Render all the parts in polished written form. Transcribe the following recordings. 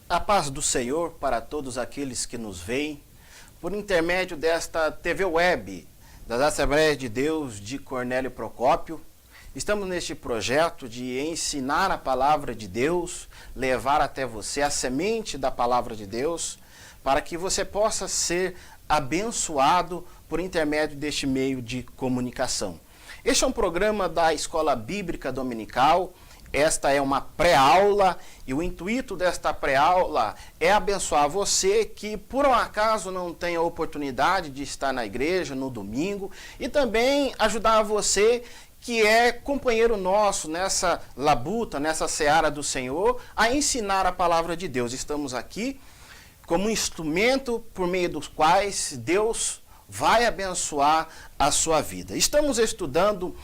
A paz do Senhor para todos aqueles que nos veem, por intermédio desta TV Web, das Assembleias de Deus de Cornélio Procópio. Estamos neste projeto de ensinar a palavra de Deus, levar até você a semente da palavra de Deus, para que você possa ser abençoado por intermédio deste meio de comunicação. Este é um programa da Escola Bíblica Dominical. Esta é uma pré-aula e o intuito desta pré-aula é abençoar você que por um acaso não tem a oportunidade de estar na igreja no domingo e também ajudar você que é companheiro nosso nessa labuta, nessa seara do Senhor, a ensinar a palavra de Deus. Estamos aqui como um instrumento por meio dos quais Deus vai abençoar a sua vida. Estamos estudando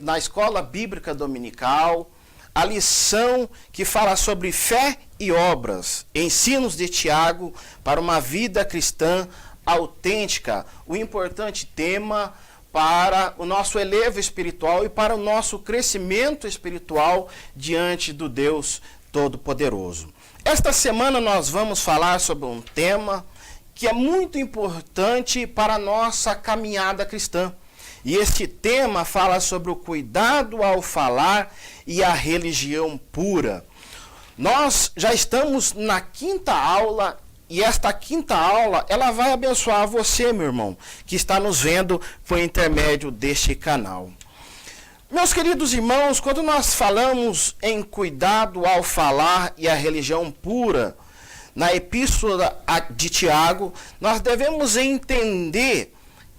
na Escola Bíblica Dominical a lição que fala sobre fé e obras, ensinos de Tiago para uma vida cristã autêntica, o importante tema para o nosso elevo espiritual e para o nosso crescimento espiritual diante do Deus Todo-Poderoso. Esta semana nós vamos falar sobre um tema que é muito importante para a nossa caminhada cristã. E este tema fala sobre o cuidado ao falar e a religião pura. Nós já estamos na quinta aula e esta quinta aula ela vai abençoar você, meu irmão, que está nos vendo por intermédio deste canal. Meus queridos irmãos, quando nós falamos em cuidado ao falar e a religião pura, na epístola de Tiago, nós devemos entender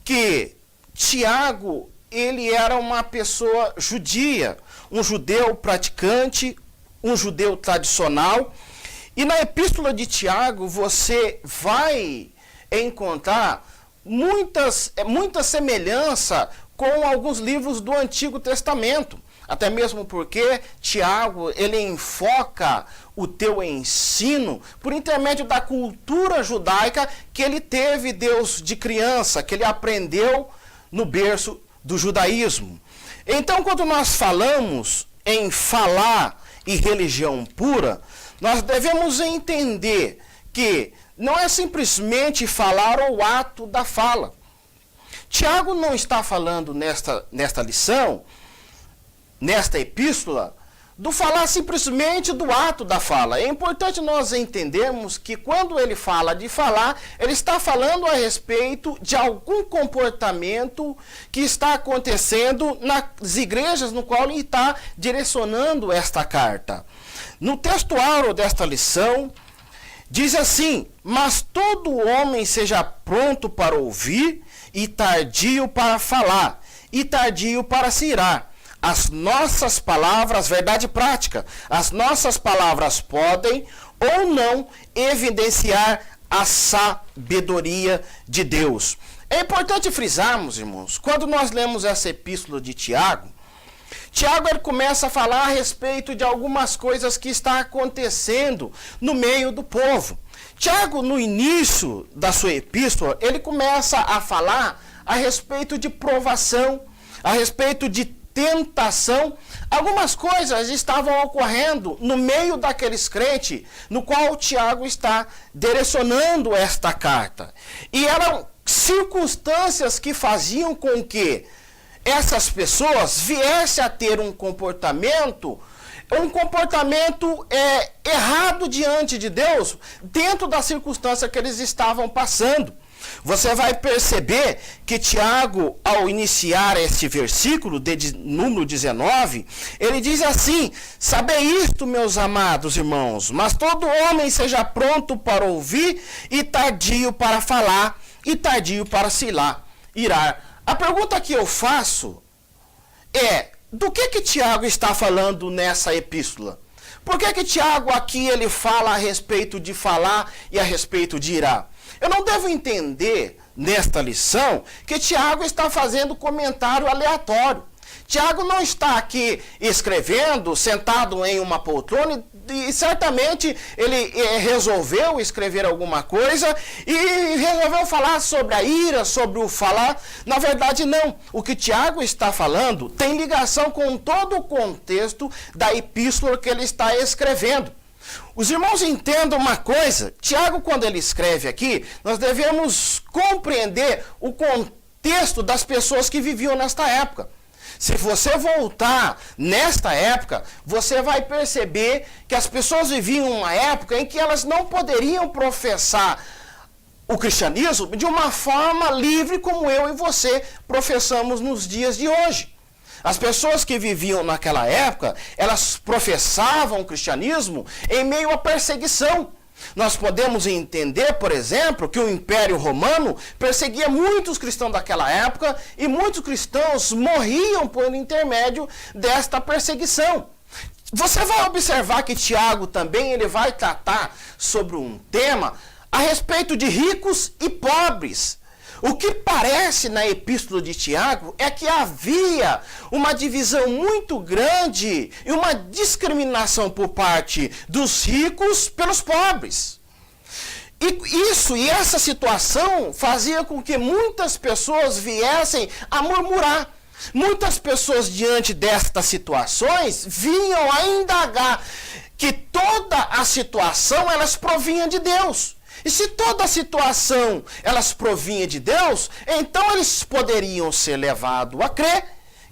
que Tiago, ele era uma pessoa judia, um judeu praticante, um judeu tradicional. E na epístola de Tiago você vai encontrar muita semelhança com alguns livros do Antigo Testamento. Até mesmo porque Tiago, ele enfoca o teu ensino por intermédio da cultura judaica que ele teve Deus de criança, que ele aprendeu no berço do judaísmo. Então, quando nós falamos em falar e religião pura, nós devemos entender que não é simplesmente falar ou ato da fala. Tiago não está falando nesta lição, nesta epístola, do falar simplesmente do ato da fala. É importante nós entendermos que quando ele fala de falar, ele está falando a respeito de algum comportamento que está acontecendo nas igrejas no qual ele está direcionando esta carta. No textuário desta lição, diz assim: mas todo homem seja pronto para ouvir e tardio para falar, e tardio para se irar. As nossas palavras, verdade prática, as nossas palavras podem ou não evidenciar a sabedoria de Deus. É importante frisarmos, irmãos, quando nós lemos essa epístola de Tiago, Tiago ele começa a falar a respeito de algumas coisas que está acontecendo no meio do povo. Tiago, no início da sua epístola, ele começa a falar a respeito de provação, a respeito de tentação. Algumas coisas estavam ocorrendo no meio daqueles crentes no qual Tiago está direcionando esta carta. E eram circunstâncias que faziam com que essas pessoas viessem a ter um comportamento errado diante de Deus, dentro da circunstância que eles estavam passando. Você vai perceber que Tiago, ao iniciar este versículo, de número 19, ele diz assim: sabei isto, meus amados irmãos, mas todo homem seja pronto para ouvir e tardio para falar, e tardio para se irar. A pergunta que eu faço é: do que Tiago está falando nessa epístola? Por que Tiago aqui ele fala a respeito de falar e a respeito de irar? Eu não devo entender nesta lição que Tiago está fazendo comentário aleatório. Tiago não está aqui escrevendo, sentado em uma poltrona, e certamente ele resolveu escrever alguma coisa e resolveu falar sobre a ira, sobre o falar. Na verdade, não. O que Tiago está falando tem ligação com todo o contexto da epístola que ele está escrevendo. Os irmãos entendam uma coisa, Tiago, quando ele escreve aqui, nós devemos compreender o contexto das pessoas que viviam nesta época. Se você voltar nesta época, você vai perceber que as pessoas viviam uma época em que elas não poderiam professar o cristianismo de uma forma livre como eu e você professamos nos dias de hoje. As pessoas que viviam naquela época, elas professavam o cristianismo em meio à perseguição. Nós podemos entender, por exemplo, que o Império Romano perseguia muitos cristãos daquela época e muitos cristãos morriam por intermédio desta perseguição. Você vai observar que Tiago também ele vai tratar sobre um tema a respeito de ricos e pobres. O que parece na epístola de Tiago é que havia uma divisão muito grande e uma discriminação por parte dos ricos pelos pobres. E essa situação fazia com que muitas pessoas viessem a murmurar. Muitas pessoas, diante destas situações, vinham a indagar que toda a situação elas provinha de Deus. E se toda a situação elas provinha de Deus, então eles poderiam ser levados a crer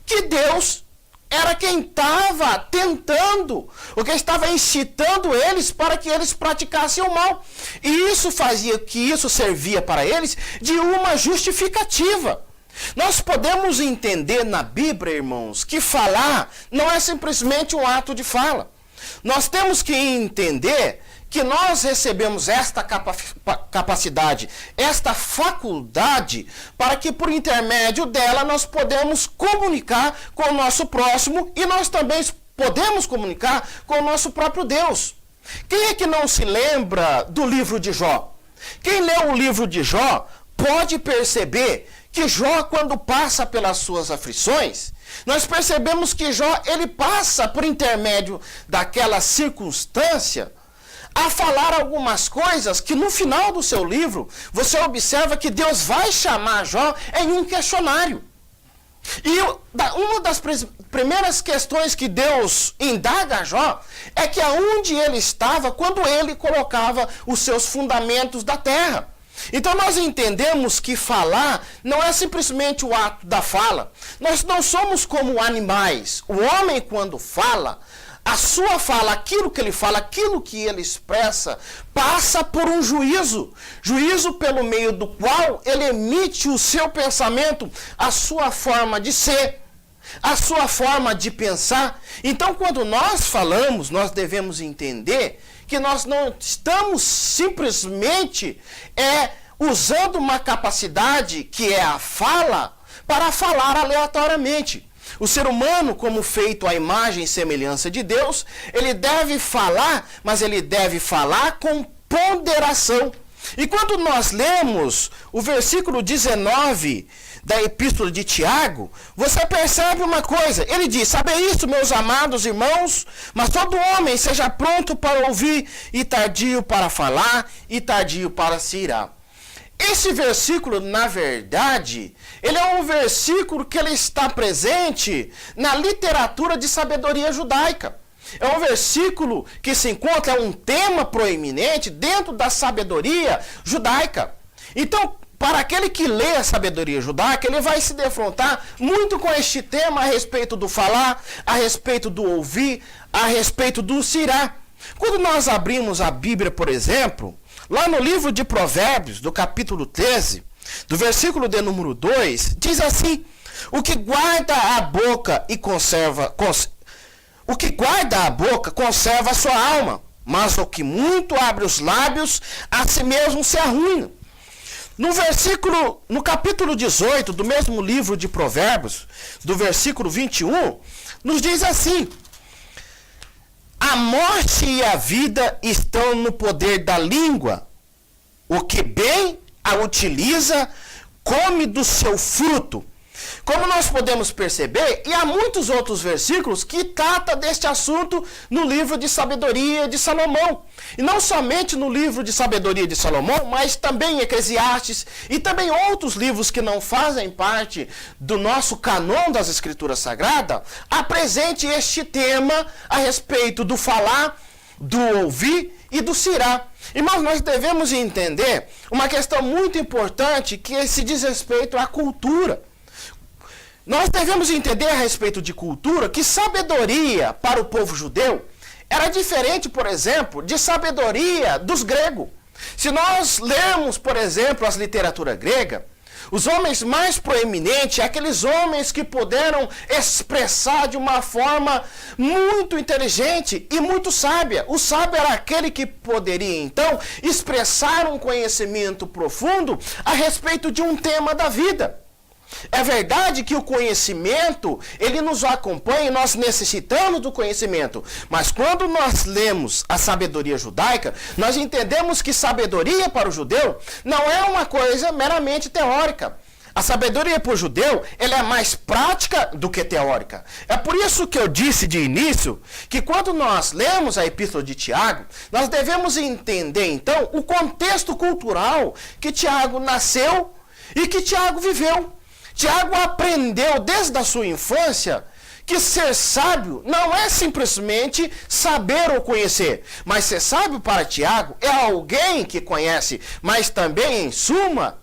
que Deus era quem estava tentando, ou quem estava incitando eles para que eles praticassem o mal. E isso fazia que isso servia para eles de uma justificativa. Nós podemos entender na Bíblia, irmãos, que falar não é simplesmente um ato de fala. Nós temos que entender que nós recebemos esta capacidade, esta faculdade, para que por intermédio dela nós podemos comunicar com o nosso próximo e nós também podemos comunicar com o nosso próprio Deus. Quem é que não se lembra do livro de Jó? Quem leu o livro de Jó pode perceber que Jó, quando passa pelas suas aflições, nós percebemos que Jó ele passa por intermédio daquela circunstância a falar algumas coisas que no final do seu livro você observa que Deus vai chamar Jó em um questionário. E uma das primeiras questões que Deus indaga a Jó é que aonde ele estava quando ele colocava os seus fundamentos da terra. Então nós entendemos que falar não é simplesmente o ato da fala. Nós não somos como animais. O homem, quando fala, a sua fala, aquilo que ele fala, aquilo que ele expressa, passa por um juízo. Juízo pelo meio do qual ele emite o seu pensamento, a sua forma de ser, a sua forma de pensar. Então, quando nós falamos, nós devemos entender que nós não estamos simplesmente usando uma capacidade que é a fala para falar aleatoriamente. O ser humano, como feito à imagem e semelhança de Deus, ele deve falar, mas ele deve falar com ponderação. E quando nós lemos o versículo 19 da epístola de Tiago, você percebe uma coisa. Ele diz: sabei isto, meus amados irmãos, mas todo homem seja pronto para ouvir, e tardio para falar, e tardio para se irar. Esse versículo, na verdade, ele é um versículo que ele está presente na literatura de sabedoria judaica. É um versículo que se encontra, é um tema proeminente dentro da sabedoria judaica. Então, para aquele que lê a sabedoria judaica, ele vai se defrontar muito com este tema a respeito do falar, a respeito do ouvir, a respeito do se irar. Quando nós abrimos a Bíblia, por exemplo, lá no livro de Provérbios, do capítulo 13, do versículo de número 2, diz assim: o que guarda a boca e conserva a sua alma, mas o que muito abre os lábios, a si mesmo se arruina. No capítulo 18 do mesmo livro de Provérbios, do versículo 21, nos diz assim: a morte e a vida estão no poder da língua. O que bem a utiliza, come do seu fruto. Como nós podemos perceber, e há muitos outros versículos que tratam deste assunto no livro de Sabedoria de Salomão. E não somente no livro de Sabedoria de Salomão, mas também em Eclesiastes e também outros livros que não fazem parte do nosso canon das Escrituras Sagradas, apresente este tema a respeito do falar do ouvir e do cirar. Irmãos, nós devemos entender uma questão muito importante que se diz respeito à cultura. Nós devemos entender a respeito de cultura que sabedoria para o povo judeu era diferente, por exemplo, de sabedoria dos gregos. Se nós lermos, por exemplo, as literaturas gregas, os homens mais proeminentes, aqueles homens que puderam expressar de uma forma muito inteligente e muito sábia. O sábio era aquele que poderia, então, expressar um conhecimento profundo a respeito de um tema da vida. É verdade que o conhecimento, ele nos acompanha e nós necessitamos do conhecimento. Mas quando nós lemos a sabedoria judaica, nós entendemos que sabedoria para o judeu não é uma coisa meramente teórica. A sabedoria para o judeu, ela é mais prática do que teórica. É por isso que eu disse de início que quando nós lemos a Epístola de Tiago, nós devemos entender então o contexto cultural que Tiago nasceu e que Tiago viveu. Tiago aprendeu desde a sua infância que ser sábio não é simplesmente saber ou conhecer, mas ser sábio para Tiago é alguém que conhece, mas também, em suma,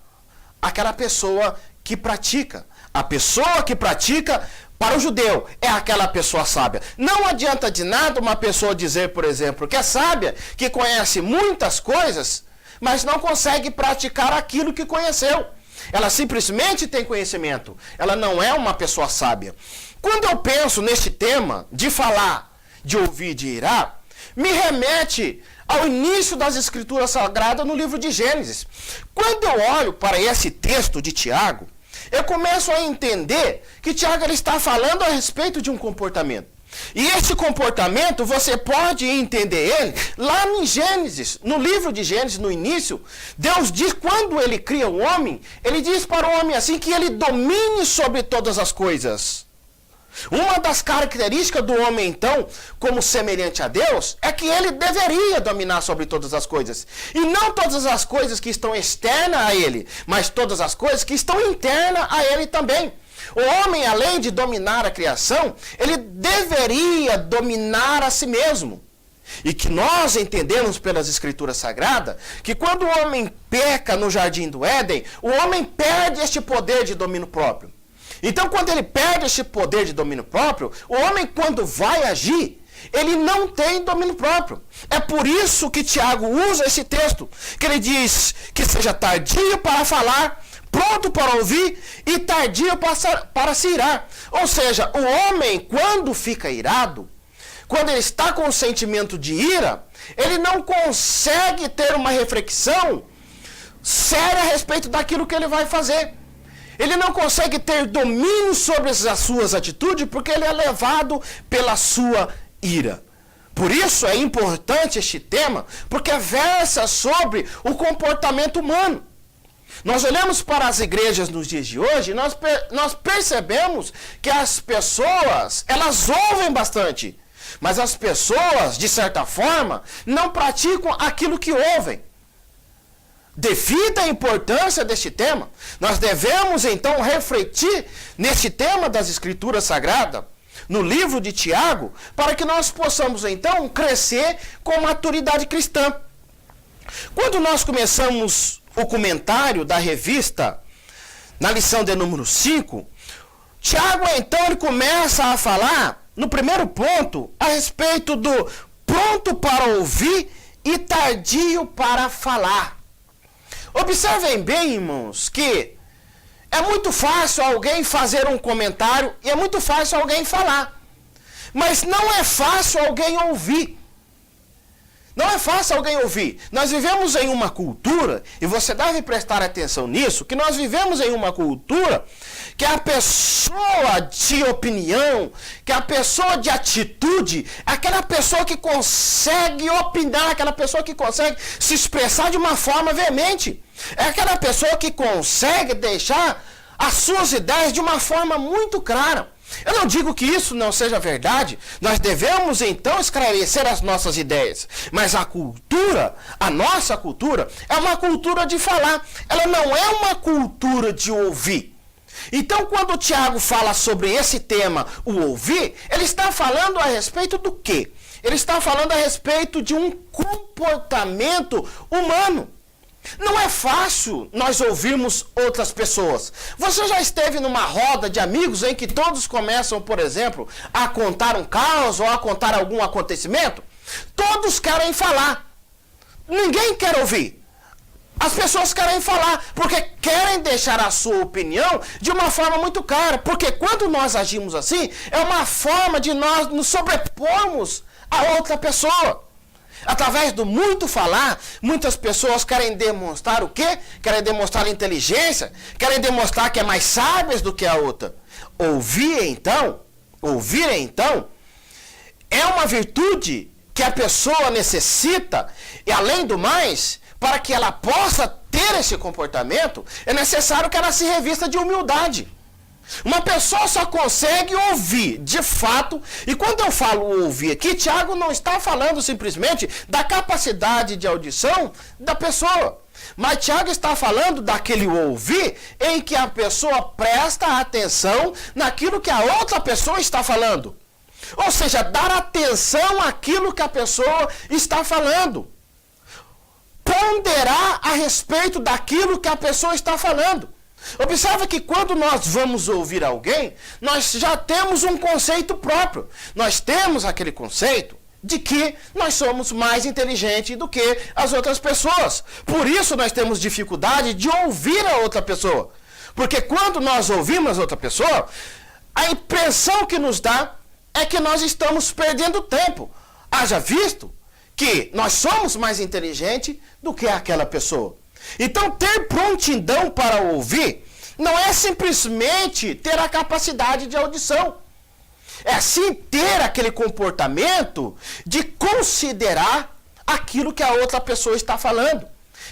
aquela pessoa que pratica. A pessoa que pratica, para o judeu, é aquela pessoa sábia. Não adianta de nada uma pessoa dizer, por exemplo, que é sábia, que conhece muitas coisas, mas não consegue praticar aquilo que conheceu. Ela simplesmente tem conhecimento. Ela não é uma pessoa sábia. Quando eu penso neste tema de falar, de ouvir, de irar, me remete ao início das Escrituras Sagradas no livro de Gênesis. Quando eu olho para esse texto de Tiago, eu começo a entender que Tiago ele está falando a respeito de um comportamento. E este comportamento, você pode entender ele lá em Gênesis, no livro de Gênesis, no início. Deus diz, quando ele cria o homem, ele diz para o homem assim, que ele domine sobre todas as coisas. Uma das características do homem, então, como semelhante a Deus, é que ele deveria dominar sobre todas as coisas. E não todas as coisas que estão externas a ele, mas todas as coisas que estão internas a ele também. O homem, além de dominar a criação, ele deveria dominar a si mesmo. E que nós entendemos pelas Escrituras Sagradas, que quando o homem peca no Jardim do Éden, o homem perde este poder de domínio próprio. Então, quando ele perde este poder de domínio próprio, o homem, quando vai agir, ele não tem domínio próprio. É por isso que Tiago usa esse texto, que ele diz que seja tardio para falar, pronto para ouvir e tardio para se irar. Ou seja, o homem, quando fica irado, quando ele está com o sentimento de ira, ele não consegue ter uma reflexão séria a respeito daquilo que ele vai fazer. Ele não consegue ter domínio sobre as suas atitudes porque ele é levado pela sua ira. Por isso é importante este tema, porque versa sobre o comportamento humano. Nós olhamos para as igrejas nos dias de hoje, nós percebemos que as pessoas, elas ouvem bastante, mas as pessoas, de certa forma, não praticam aquilo que ouvem. Devido à importância deste tema, nós devemos então refletir neste tema das Escrituras Sagradas, no livro de Tiago, para que nós possamos então crescer com maturidade cristã. Quando nós começamos o comentário da revista, na lição de número 5, Tiago então ele começa a falar, no primeiro ponto, a respeito do pronto para ouvir e tardio para falar. Observem bem, irmãos, que é muito fácil alguém fazer um comentário e é muito fácil alguém falar. Mas não é fácil alguém ouvir. Não é fácil alguém ouvir. Nós vivemos em uma cultura, e você deve prestar atenção nisso, que nós vivemos em uma cultura que a pessoa de opinião, que a pessoa de atitude, aquela pessoa que consegue opinar, aquela pessoa que consegue se expressar de uma forma veemente. É aquela pessoa que consegue deixar as suas ideias de uma forma muito clara. Eu não digo que isso não seja verdade, nós devemos então esclarecer as nossas ideias, mas a cultura, a nossa cultura, é uma cultura de falar, ela não é uma cultura de ouvir. Então, quando o Tiago fala sobre esse tema, o ouvir, ele está falando a respeito do quê? Ele está falando a respeito de um comportamento humano. Não é fácil nós ouvirmos outras pessoas. Você já esteve numa roda de amigos em que todos começam, por exemplo, a contar um caos ou a contar algum acontecimento? Todos querem falar. Ninguém quer ouvir. As pessoas querem falar, porque querem deixar a sua opinião de uma forma muito clara. Porque quando nós agimos assim, é uma forma de nós nos sobrepormos a outra pessoa. Através do muito falar, muitas pessoas querem demonstrar o quê? Querem demonstrar inteligência, querem demonstrar que é mais sábias do que a outra. Ouvir então, é uma virtude que a pessoa necessita, e além do mais, para que ela possa ter esse comportamento, é necessário que ela se revista de humildade. Uma pessoa só consegue ouvir, de fato, e quando eu falo ouvir aqui, Tiago não está falando simplesmente da capacidade de audição da pessoa, mas Tiago está falando daquele ouvir em que a pessoa presta atenção naquilo que a outra pessoa está falando. Ou seja, dar atenção àquilo que a pessoa está falando. Ponderar a respeito daquilo que a pessoa está falando. Observe que quando nós vamos ouvir alguém, nós já temos um conceito próprio. Nós temos aquele conceito de que nós somos mais inteligentes do que as outras pessoas. Por isso nós temos dificuldade de ouvir a outra pessoa. Porque quando nós ouvimos a outra pessoa, a impressão que nos dá é que nós estamos perdendo tempo. Haja visto que nós somos mais inteligentes do que aquela pessoa. Então, ter prontidão para ouvir não é simplesmente ter a capacidade de audição. É sim ter aquele comportamento de considerar aquilo que a outra pessoa está falando.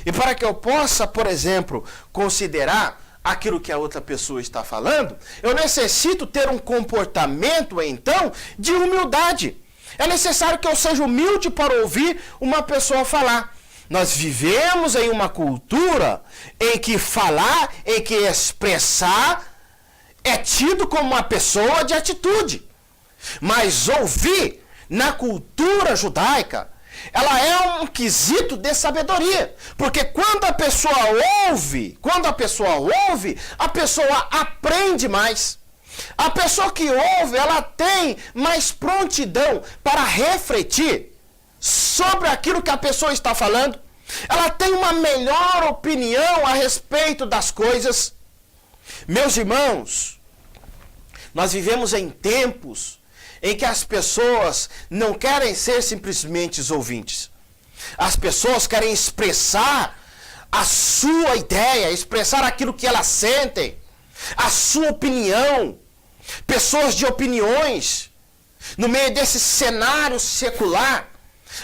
E para que eu possa, por exemplo, considerar aquilo que a outra pessoa está falando, eu necessito ter um comportamento, então, de humildade. É necessário que eu seja humilde para ouvir uma pessoa falar. Nós vivemos em uma cultura em que falar, em que expressar é tido como uma pessoa de atitude. Mas ouvir, na cultura judaica, ela é um quesito de sabedoria. Porque quando a pessoa ouve, a pessoa aprende mais. A pessoa que ouve, ela tem mais prontidão para refletir sobre aquilo que a pessoa está falando. Ela tem uma melhor opinião a respeito das coisas. Meus irmãos, nós vivemos em tempos em que as pessoas não querem ser simplesmente ouvintes. As pessoas querem expressar a sua ideia, expressar aquilo que elas sentem, a sua opinião. Pessoas de opiniões, no meio desse cenário secular,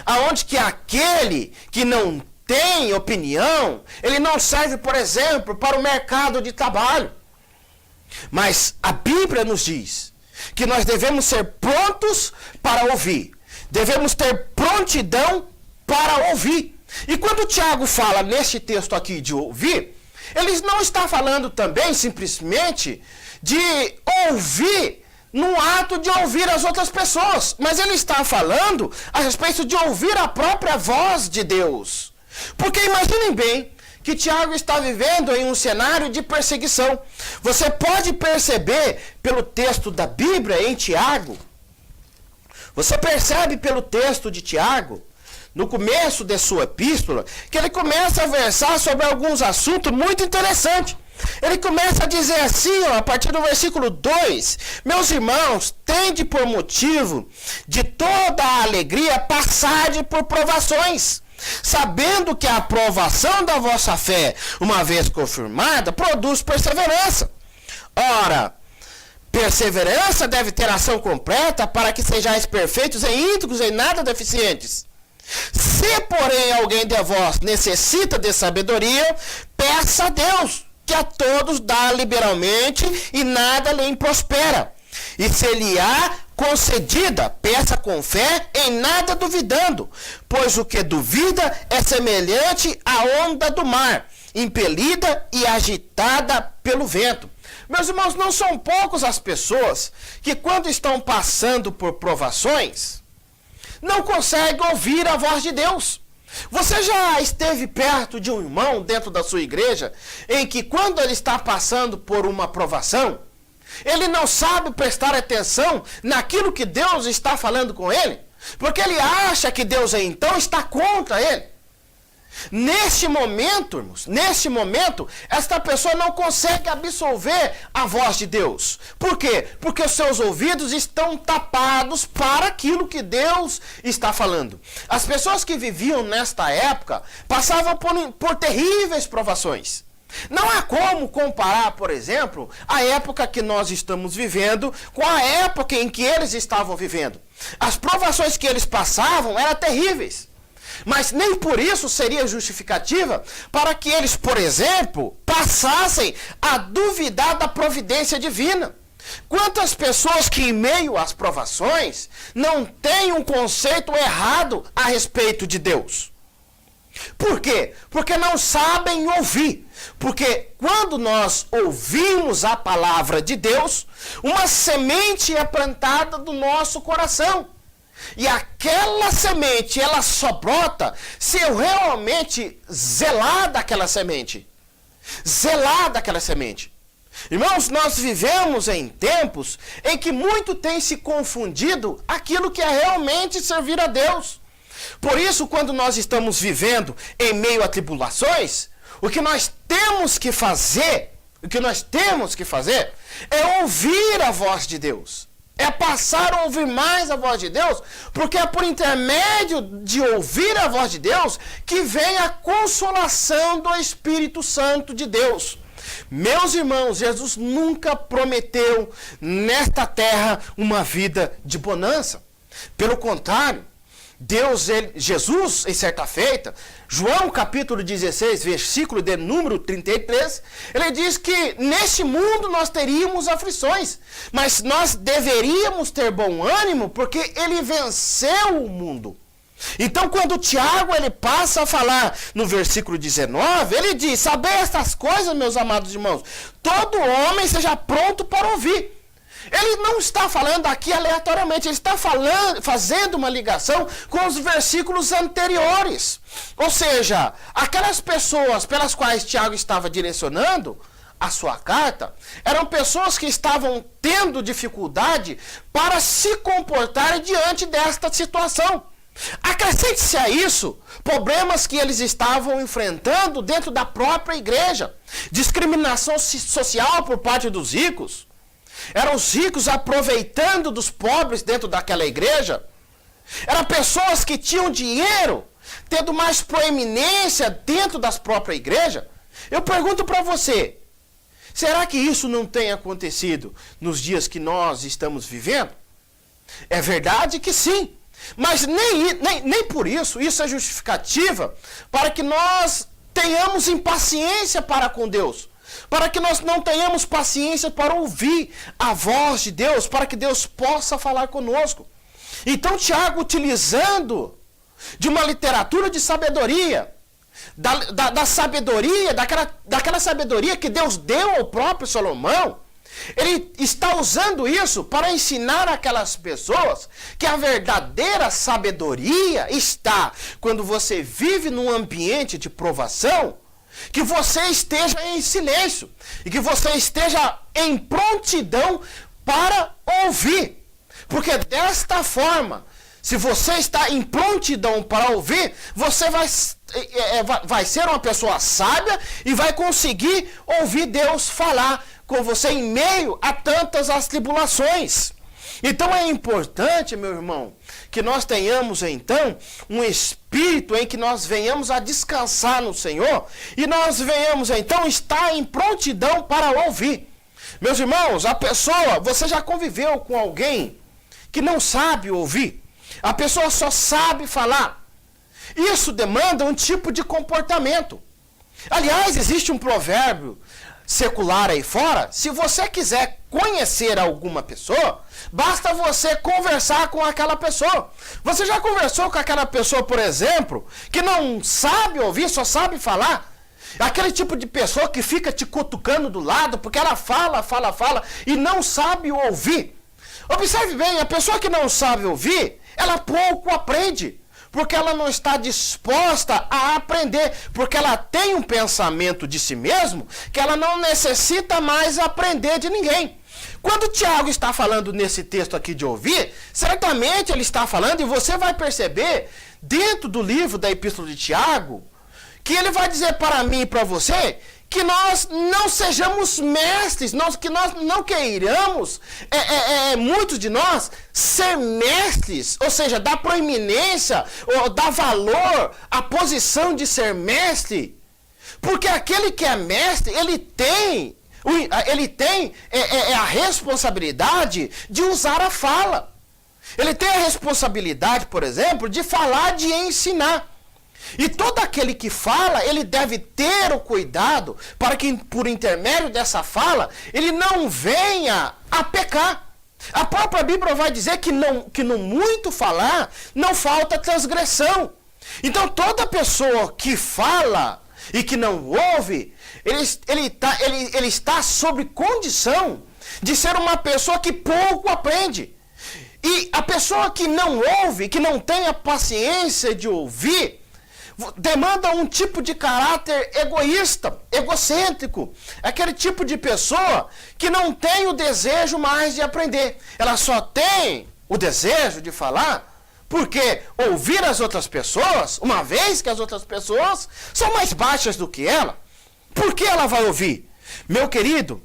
aonde que aquele que não tem opinião, ele não serve, por exemplo, para o mercado de trabalho. Mas a Bíblia nos diz que nós devemos ser prontos para ouvir. Devemos ter prontidão para ouvir. E quando o Tiago fala neste texto aqui de ouvir, ele não está falando também simplesmente de ouvir no ato de ouvir as outras pessoas, mas ele está falando a respeito de ouvir a própria voz de Deus. Porque imaginem bem que Tiago está vivendo em um cenário de perseguição. Você pode perceber pelo texto da Bíblia em Tiago, você percebe pelo texto de Tiago, no começo de sua epístola, que ele começa a versar sobre alguns assuntos muito interessantes. Ele começa a dizer assim, ó, a partir do versículo 2, meus irmãos, tende por motivo de toda a alegria passarde por provações, sabendo que a aprovação da vossa fé, uma vez confirmada, produz perseverança. Ora, perseverança deve ter ação completa para que sejais perfeitos e íntegros em nada deficientes. Se, porém, alguém de vós necessita de sabedoria, peça a Deus, que a todos dá liberalmente e nada lhe improspera. E se lhe há concedida, peça com fé, em nada duvidando, pois o que duvida é semelhante à onda do mar, impelida e agitada pelo vento. Meus irmãos, não são poucos as pessoas que quando estão passando por provações, não conseguem ouvir a voz de Deus. Você já esteve perto de um irmão dentro da sua igreja, em que quando ele está passando por uma provação, ele não sabe prestar atenção naquilo que Deus está falando com ele, porque ele acha que Deus então está contra ele. Neste momento, irmãos, esta pessoa não consegue absorver a voz de Deus. Por quê? Porque os seus ouvidos estão tapados para aquilo que Deus está falando. As pessoas que viviam nesta época passavam por terríveis provações. Não há como comparar, por exemplo, a época que nós estamos vivendo com a época em que eles estavam vivendo. As provações que eles passavam eram terríveis. Mas nem por isso seria justificativa para que eles, por exemplo, passassem a duvidar da providência divina. Quantas pessoas que em meio às provações não têm um conceito errado a respeito de Deus? Por quê? Porque não sabem ouvir. Porque quando nós ouvimos a palavra de Deus, uma semente é plantada no nosso coração. E aquela semente, ela só brota se eu realmente zelar daquela semente. Zelar daquela semente. Irmãos, nós vivemos em tempos em que muito tem se confundido aquilo que é realmente servir a Deus. Por isso, quando nós estamos vivendo em meio a tribulações, o que nós temos que fazer é ouvir a voz de Deus. É passar a ouvir mais a voz de Deus, porque é por intermédio de ouvir a voz de Deus que vem a consolação do Espírito Santo de Deus. Meus irmãos, Jesus nunca prometeu nesta terra uma vida de bonança. Pelo contrário, Jesus, em certa feita, João capítulo 16, versículo de número 33, ele diz que neste mundo nós teríamos aflições, mas nós deveríamos ter bom ânimo, porque ele venceu o mundo. Então, quando Tiago ele passa a falar no versículo 19, ele diz: sabei estas coisas, meus amados irmãos, todo homem seja pronto para ouvir. Ele não está falando aqui aleatoriamente, ele está fazendo uma ligação com os versículos anteriores. Ou seja, aquelas pessoas pelas quais Tiago estava direcionando a sua carta, eram pessoas que estavam tendo dificuldade para se comportar diante desta situação. Acrescente-se a isso problemas que eles estavam enfrentando dentro da própria igreja. Discriminação social por parte dos ricos. Eram os ricos aproveitando dos pobres dentro daquela igreja. Eram pessoas que tinham dinheiro, tendo mais proeminência dentro das próprias igrejas. Eu pergunto para você, será que isso não tem acontecido nos dias que nós estamos vivendo? É verdade que sim, mas nem por isso é justificativa para que nós tenhamos impaciência para com Deus. Para que nós não tenhamos paciência para ouvir a voz de Deus, para que Deus possa falar conosco. Então, Tiago, utilizando de uma literatura de sabedoria, da sabedoria, daquela sabedoria que Deus deu ao próprio Salomão, ele está usando isso para ensinar aquelas pessoas que a verdadeira sabedoria está quando você vive num ambiente de provação, que você esteja em silêncio e que você esteja em prontidão para ouvir. Porque desta forma, se você está em prontidão para ouvir, você vai ser uma pessoa sábia e vai conseguir ouvir Deus falar com você em meio a tantas as tribulações. Então é importante, meu irmão, que nós tenhamos então um espírito em que nós venhamos a descansar no Senhor e nós venhamos então estar em prontidão para ouvir. Meus irmãos, você já conviveu com alguém que não sabe ouvir? A pessoa só sabe falar. Isso demanda um tipo de comportamento. Aliás, existe um provérbio secular aí fora: se você quiser conhecer alguma pessoa, basta você conversar com aquela pessoa. Você já conversou com aquela pessoa, por exemplo, que não sabe ouvir, só sabe falar? Aquele tipo de pessoa que fica te cutucando do lado, porque ela fala e não sabe ouvir. Observe bem, a pessoa que não sabe ouvir, ela pouco aprende, porque ela não está disposta a aprender, porque ela tem um pensamento de si mesmo que ela não necessita mais aprender de ninguém. Quando Tiago está falando nesse texto aqui de ouvir, certamente ele está falando, e você vai perceber, dentro do livro da Epístola de Tiago, que ele vai dizer para mim e para você que nós não sejamos mestres, que nós não queiramos, muitos de nós, ser mestres, ou seja, dar proeminência, ou dar valor à posição de ser mestre, porque aquele que é mestre, ele tem a responsabilidade de usar a fala. Ele tem a responsabilidade, por exemplo, de falar, de ensinar. E todo aquele que fala, ele deve ter o cuidado para que, por intermédio dessa fala, ele não venha a pecar. A própria Bíblia vai dizer que no muito falar não falta transgressão. Então toda pessoa que fala e que não ouve, ele está sob condição de ser uma pessoa que pouco aprende. E a pessoa que não ouve, que não tem a paciência de ouvir, demanda um tipo de caráter egoísta, egocêntrico. Aquele tipo de pessoa que não tem o desejo mais de aprender. Ela só tem o desejo de falar porque ouvir as outras pessoas, uma vez que as outras pessoas são mais baixas do que ela, por que ela vai ouvir? Meu querido,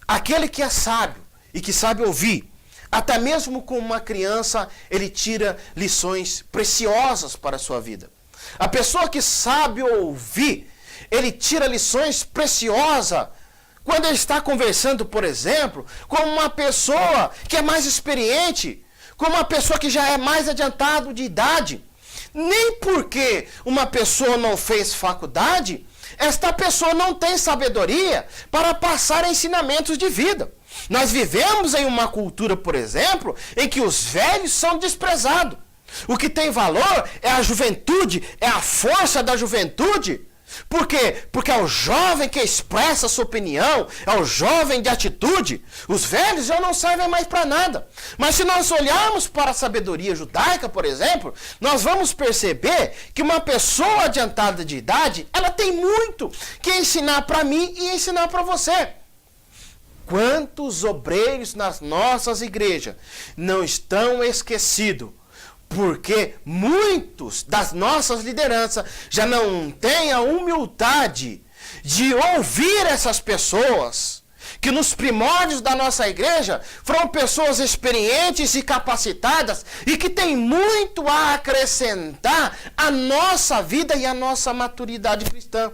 aquele que é sábio e que sabe ouvir, até mesmo com uma criança, ele tira lições preciosas para a sua vida. A pessoa que sabe ouvir, ele tira lições preciosas quando ele está conversando, por exemplo, com uma pessoa que é mais experiente, com uma pessoa que já é mais adiantado de idade. Nem porque uma pessoa não fez faculdade, esta pessoa não tem sabedoria para passar ensinamentos de vida. Nós vivemos em uma cultura, por exemplo, em que os velhos são desprezados. O que tem valor é a juventude, é a força da juventude. Por quê? Porque é o jovem que expressa a sua opinião, é o jovem de atitude. Os velhos já não servem mais para nada. Mas se nós olharmos para a sabedoria judaica, por exemplo, nós vamos perceber que uma pessoa adiantada de idade, ela tem muito que ensinar para mim e ensinar para você. Quantos obreiros nas nossas igrejas não estão esquecidos? Porque muitos das nossas lideranças já não têm a humildade de ouvir essas pessoas, que nos primórdios da nossa igreja foram pessoas experientes e capacitadas e que têm muito a acrescentar à nossa vida e à nossa maturidade cristã.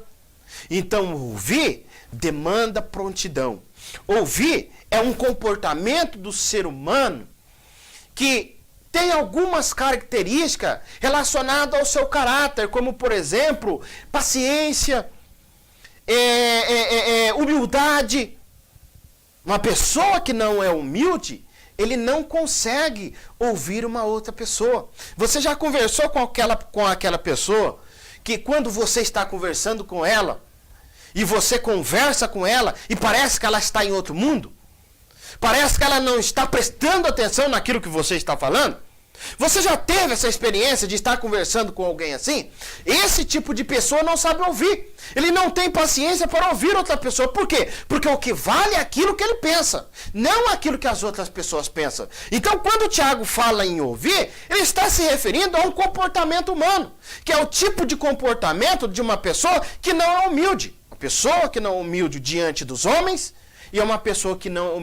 Então, ouvir demanda prontidão. Ouvir é um comportamento do ser humano que tem algumas características relacionadas ao seu caráter, como, por exemplo, paciência, humildade. Uma pessoa que não é humilde, ele não consegue ouvir uma outra pessoa. Você já conversou com aquela pessoa que quando você está conversando com ela, e você conversa com ela, e parece que ela está em outro mundo? Parece que ela não está prestando atenção naquilo que você está falando? Você já teve essa experiência de estar conversando com alguém assim? Esse tipo de pessoa não sabe ouvir. Ele não tem paciência para ouvir outra pessoa. Por quê? Porque o que vale é aquilo que ele pensa, não aquilo que as outras pessoas pensam. Então, quando o Tiago fala em ouvir, ele está se referindo a um comportamento humano, que é o tipo de comportamento de uma pessoa que não é humilde. Uma pessoa que não é humilde diante dos homens, e é uma pessoa que não é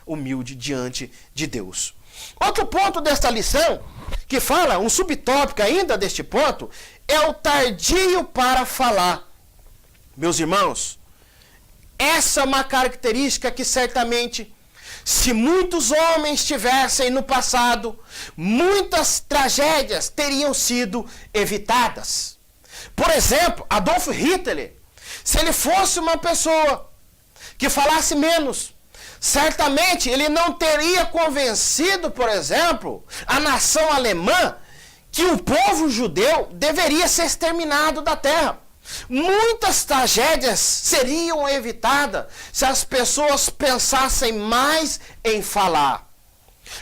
humilde diante de Deus. Outro ponto desta lição, que fala, um subtópico ainda deste ponto, é o tardio para falar. Meus irmãos, essa é uma característica que certamente, se muitos homens tivessem no passado, muitas tragédias teriam sido evitadas. Por exemplo, Adolf Hitler, se ele fosse uma pessoa que falasse menos, certamente ele não teria convencido, por exemplo, a nação alemã que o povo judeu deveria ser exterminado da terra. Muitas tragédias seriam evitadas se as pessoas pensassem mais em falar.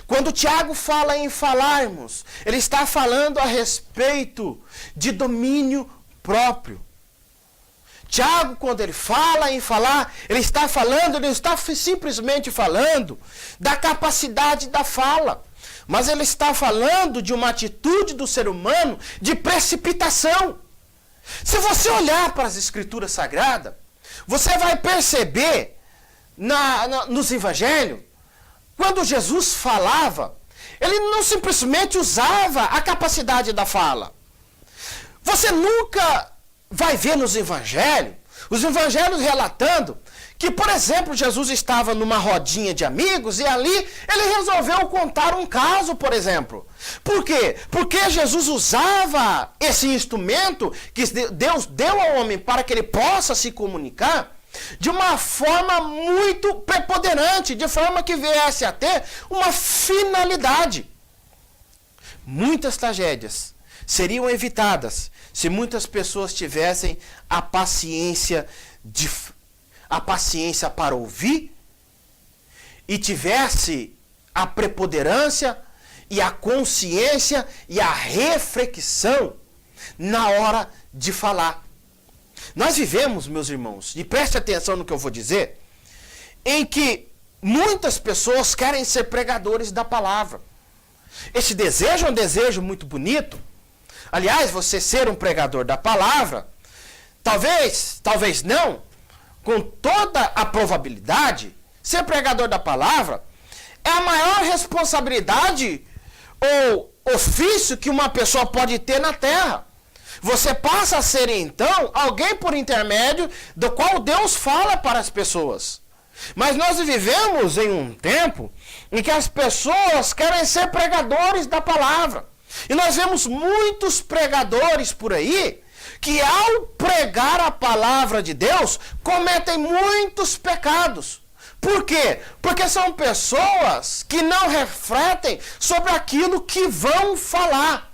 Quando Tiago fala em falarmos, ele está falando a respeito de domínio próprio. Tiago, quando ele fala em falar, ele não está simplesmente falando da capacidade da fala, mas ele está falando de uma atitude do ser humano de precipitação. Se você olhar para as Escrituras Sagradas, você vai perceber nos Evangelhos, quando Jesus falava, ele não simplesmente usava a capacidade da fala. Você nunca vai ver nos Evangelhos, os Evangelhos relatando que, por exemplo, Jesus estava numa rodinha de amigos e ali ele resolveu contar um caso, por exemplo. Por quê? Porque Jesus usava esse instrumento que Deus deu ao homem para que ele possa se comunicar de uma forma muito preponderante, de forma que viesse a ter uma finalidade. Muitas tragédias seriam evitadas se muitas pessoas tivessem a paciência para ouvir e tivesse a preponderância e a consciência e a reflexão na hora de falar. Nós vivemos, meus irmãos, e preste atenção no que eu vou dizer, em que muitas pessoas querem ser pregadores da palavra. Esse desejo é um desejo muito bonito. Aliás, você ser um pregador da palavra, talvez não, com toda a probabilidade, ser pregador da palavra é a maior responsabilidade ou ofício que uma pessoa pode ter na terra. Você passa a ser, então, alguém por intermédio do qual Deus fala para as pessoas. Mas nós vivemos em um tempo em que as pessoas querem ser pregadores da palavra. E nós vemos muitos pregadores por aí que, ao pregar a palavra de Deus, cometem muitos pecados. Por quê? Porque são pessoas que não refletem sobre aquilo que vão falar.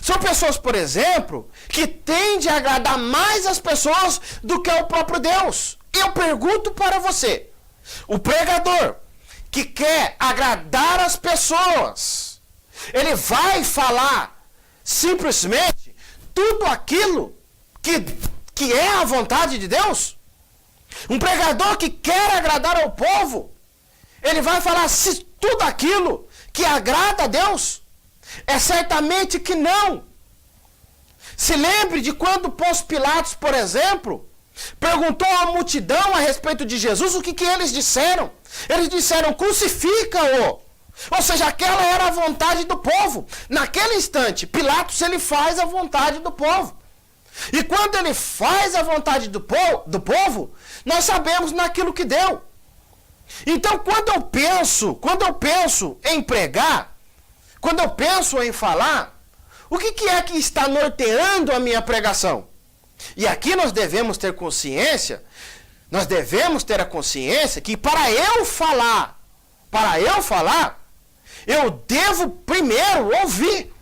São pessoas, por exemplo, que tendem a agradar mais as pessoas do que o próprio Deus. Eu pergunto para você, o pregador que quer agradar as pessoas, ele vai falar simplesmente tudo aquilo que é a vontade de Deus? Um pregador que quer agradar ao povo, ele vai falar tudo aquilo que agrada a Deus? É certamente que não. Se lembre de quando Pôncio Pilatos, por exemplo, perguntou à multidão a respeito de Jesus, o que eles disseram? Eles disseram, crucifica-o. Ou seja, aquela era a vontade do povo. Naquele instante, Pilatos ele faz a vontade do povo. E quando ele faz a vontade do povo, nós sabemos naquilo que deu. Então, quando eu penso em pregar, quando eu penso em falar, o que é que está norteando a minha pregação? E aqui nós devemos ter consciência, a consciência que para eu falar, eu devo primeiro ouvir.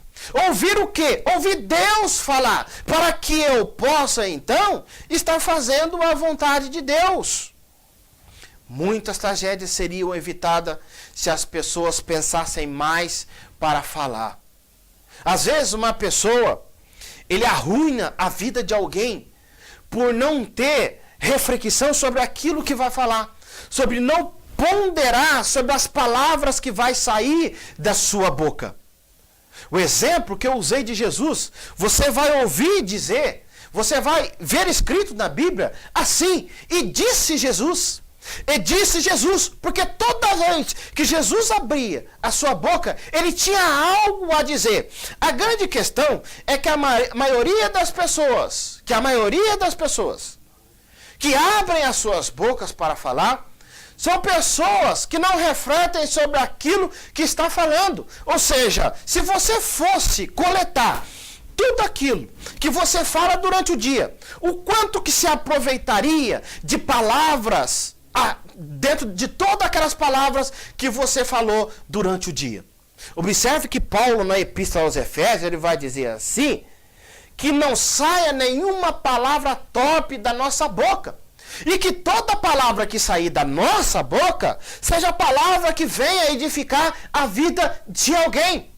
Ouvir o quê? Ouvir Deus falar, para que eu possa então estar fazendo a vontade de Deus. Muitas tragédias seriam evitadas se as pessoas pensassem mais para falar. Às vezes uma pessoa, ele arruina a vida de alguém por não ter reflexão sobre aquilo que vai falar, sobre não ponderar sobre as palavras que vai sair da sua boca. O exemplo que eu usei de Jesus, você vai ouvir dizer, você vai ver escrito na Bíblia assim, e disse Jesus. E disse Jesus, porque toda vez que Jesus abria a sua boca, ele tinha algo a dizer. A grande questão é que a maioria das pessoas que abrem as suas bocas para falar, são pessoas que não refletem sobre aquilo que está falando. Ou seja, se você fosse coletar tudo aquilo que você fala durante o dia, o quanto que se aproveitaria de palavras dentro de todas aquelas palavras que você falou durante o dia. Observe que Paulo, na Epístola aos Efésios, ele vai dizer assim, que não saia nenhuma palavra torpe da nossa boca. E que toda palavra que sair da nossa boca seja palavra que venha edificar a vida de alguém.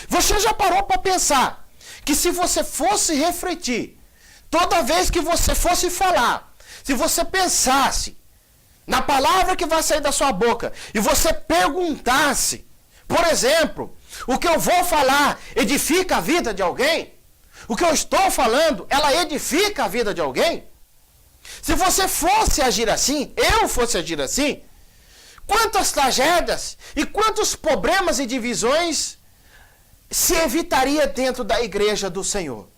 Você já parou para pensar que se você fosse refletir, toda vez que você fosse falar, se você pensasse na palavra que vai sair da sua boca e você perguntasse, por exemplo, o que eu vou falar edifica a vida de alguém? O que eu estou falando, ela edifica a vida de alguém? Se você fosse agir assim, eu fosse agir assim, quantas tragédias e quantos problemas e divisões se evitaria dentro da igreja do Senhor?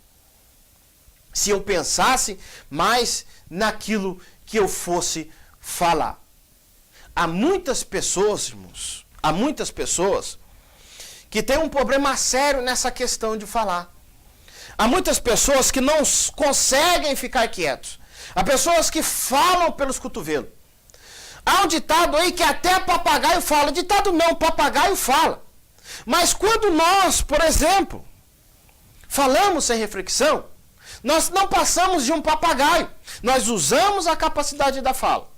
Se eu pensasse mais naquilo que eu fosse falar. Há muitas pessoas, irmãos, há muitas pessoas que têm um problema sério nessa questão de falar. Há muitas pessoas que não conseguem ficar quietos. Há pessoas que falam pelos cotovelos. Há um ditado aí que até papagaio fala. Ditado não, papagaio fala. Mas quando nós, por exemplo, falamos sem reflexão, nós não passamos de um papagaio. Nós usamos a capacidade da fala.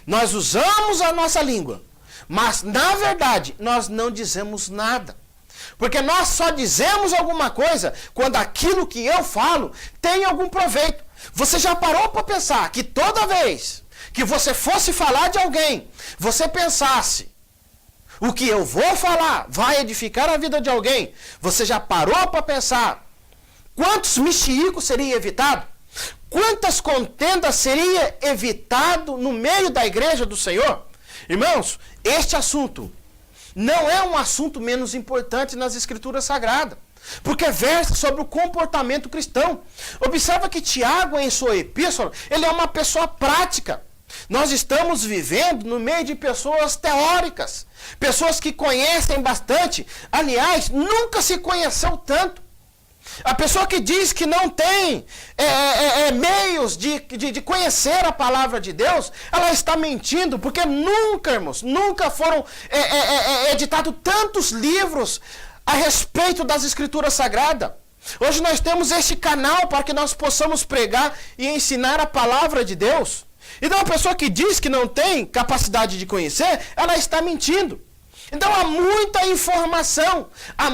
Nós usamos a nossa língua. Mas, na verdade, nós não dizemos nada. Porque nós só dizemos alguma coisa quando aquilo que eu falo tem algum proveito. Você já parou para pensar que toda vez que você fosse falar de alguém, você pensasse, o que eu vou falar vai edificar a vida de alguém? Você já parou para pensar quantos mexericos seria evitado? Quantas contendas seria evitado no meio da igreja do Senhor? Irmãos, este assunto não é um assunto menos importante nas Escrituras Sagradas, porque versa sobre o comportamento cristão. Observa que Tiago, em sua epístola, ele é uma pessoa prática. Nós estamos vivendo no meio de pessoas teóricas, pessoas que conhecem bastante. Aliás, nunca se conheceu tanto. A pessoa que diz que não tem meios de conhecer a palavra de Deus, ela está mentindo, porque nunca, irmãos, nunca foram editados tantos livros a respeito das Escrituras Sagradas. Hoje nós temos este canal para que nós possamos pregar e ensinar a palavra de Deus. Então a pessoa que diz que não tem capacidade de conhecer, ela está mentindo. Então há muita informação, há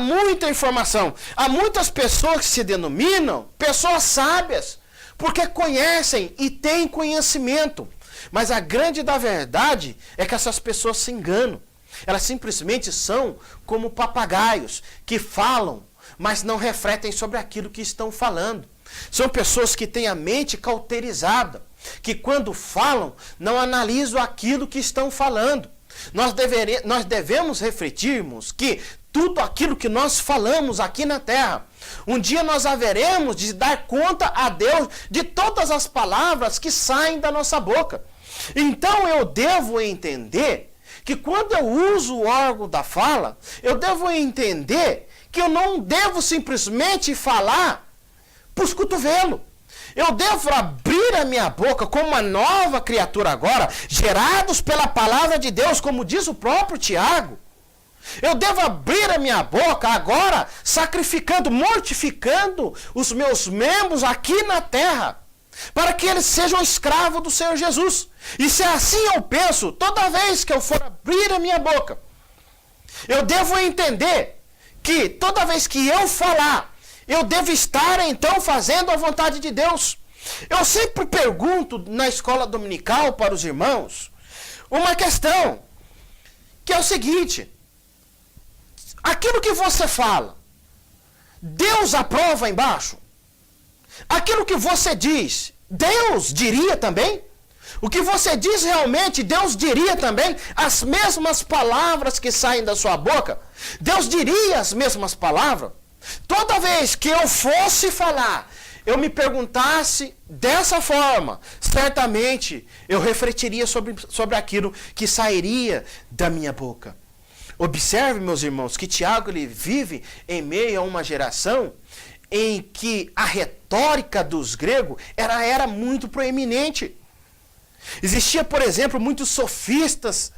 muitas pessoas que se denominam pessoas sábias, porque conhecem e têm conhecimento. Mas a grande da verdade é que essas pessoas se enganam. Elas simplesmente são como papagaios que falam, mas não refletem sobre aquilo que estão falando. São pessoas que têm a mente cauterizada, que quando falam não analisam aquilo que estão falando. Nós devemos refletirmos que tudo aquilo que nós falamos aqui na terra, um dia nós haveremos de dar conta a Deus de todas as palavras que saem da nossa boca. Então eu devo entender que quando eu uso o órgão da fala, eu devo entender que eu não devo simplesmente falar para os cotovelos. Eu devo abrir a minha boca como uma nova criatura agora, gerados pela palavra de Deus, como diz o próprio Tiago. Eu devo abrir a minha boca agora, sacrificando, mortificando os meus membros aqui na terra, para que eles sejam escravos do Senhor Jesus. E se assim eu penso, toda vez que eu for abrir a minha boca, eu devo entender que toda vez que eu falar, eu devo estar, então, fazendo a vontade de Deus. Eu sempre pergunto na escola dominical para os irmãos uma questão, que é o seguinte: aquilo que você fala, Deus aprova embaixo? Aquilo que você diz, Deus diria também? O que você diz realmente, Deus diria também? As mesmas palavras que saem da sua boca, Deus diria as mesmas palavras? Toda vez que eu fosse falar, eu me perguntasse dessa forma, certamente eu refletiria sobre aquilo que sairia da minha boca. Observe, meus irmãos, que Tiago ele vive em meio a uma geração em que a retórica dos gregos era muito proeminente. Existia, por exemplo, muitos sofistas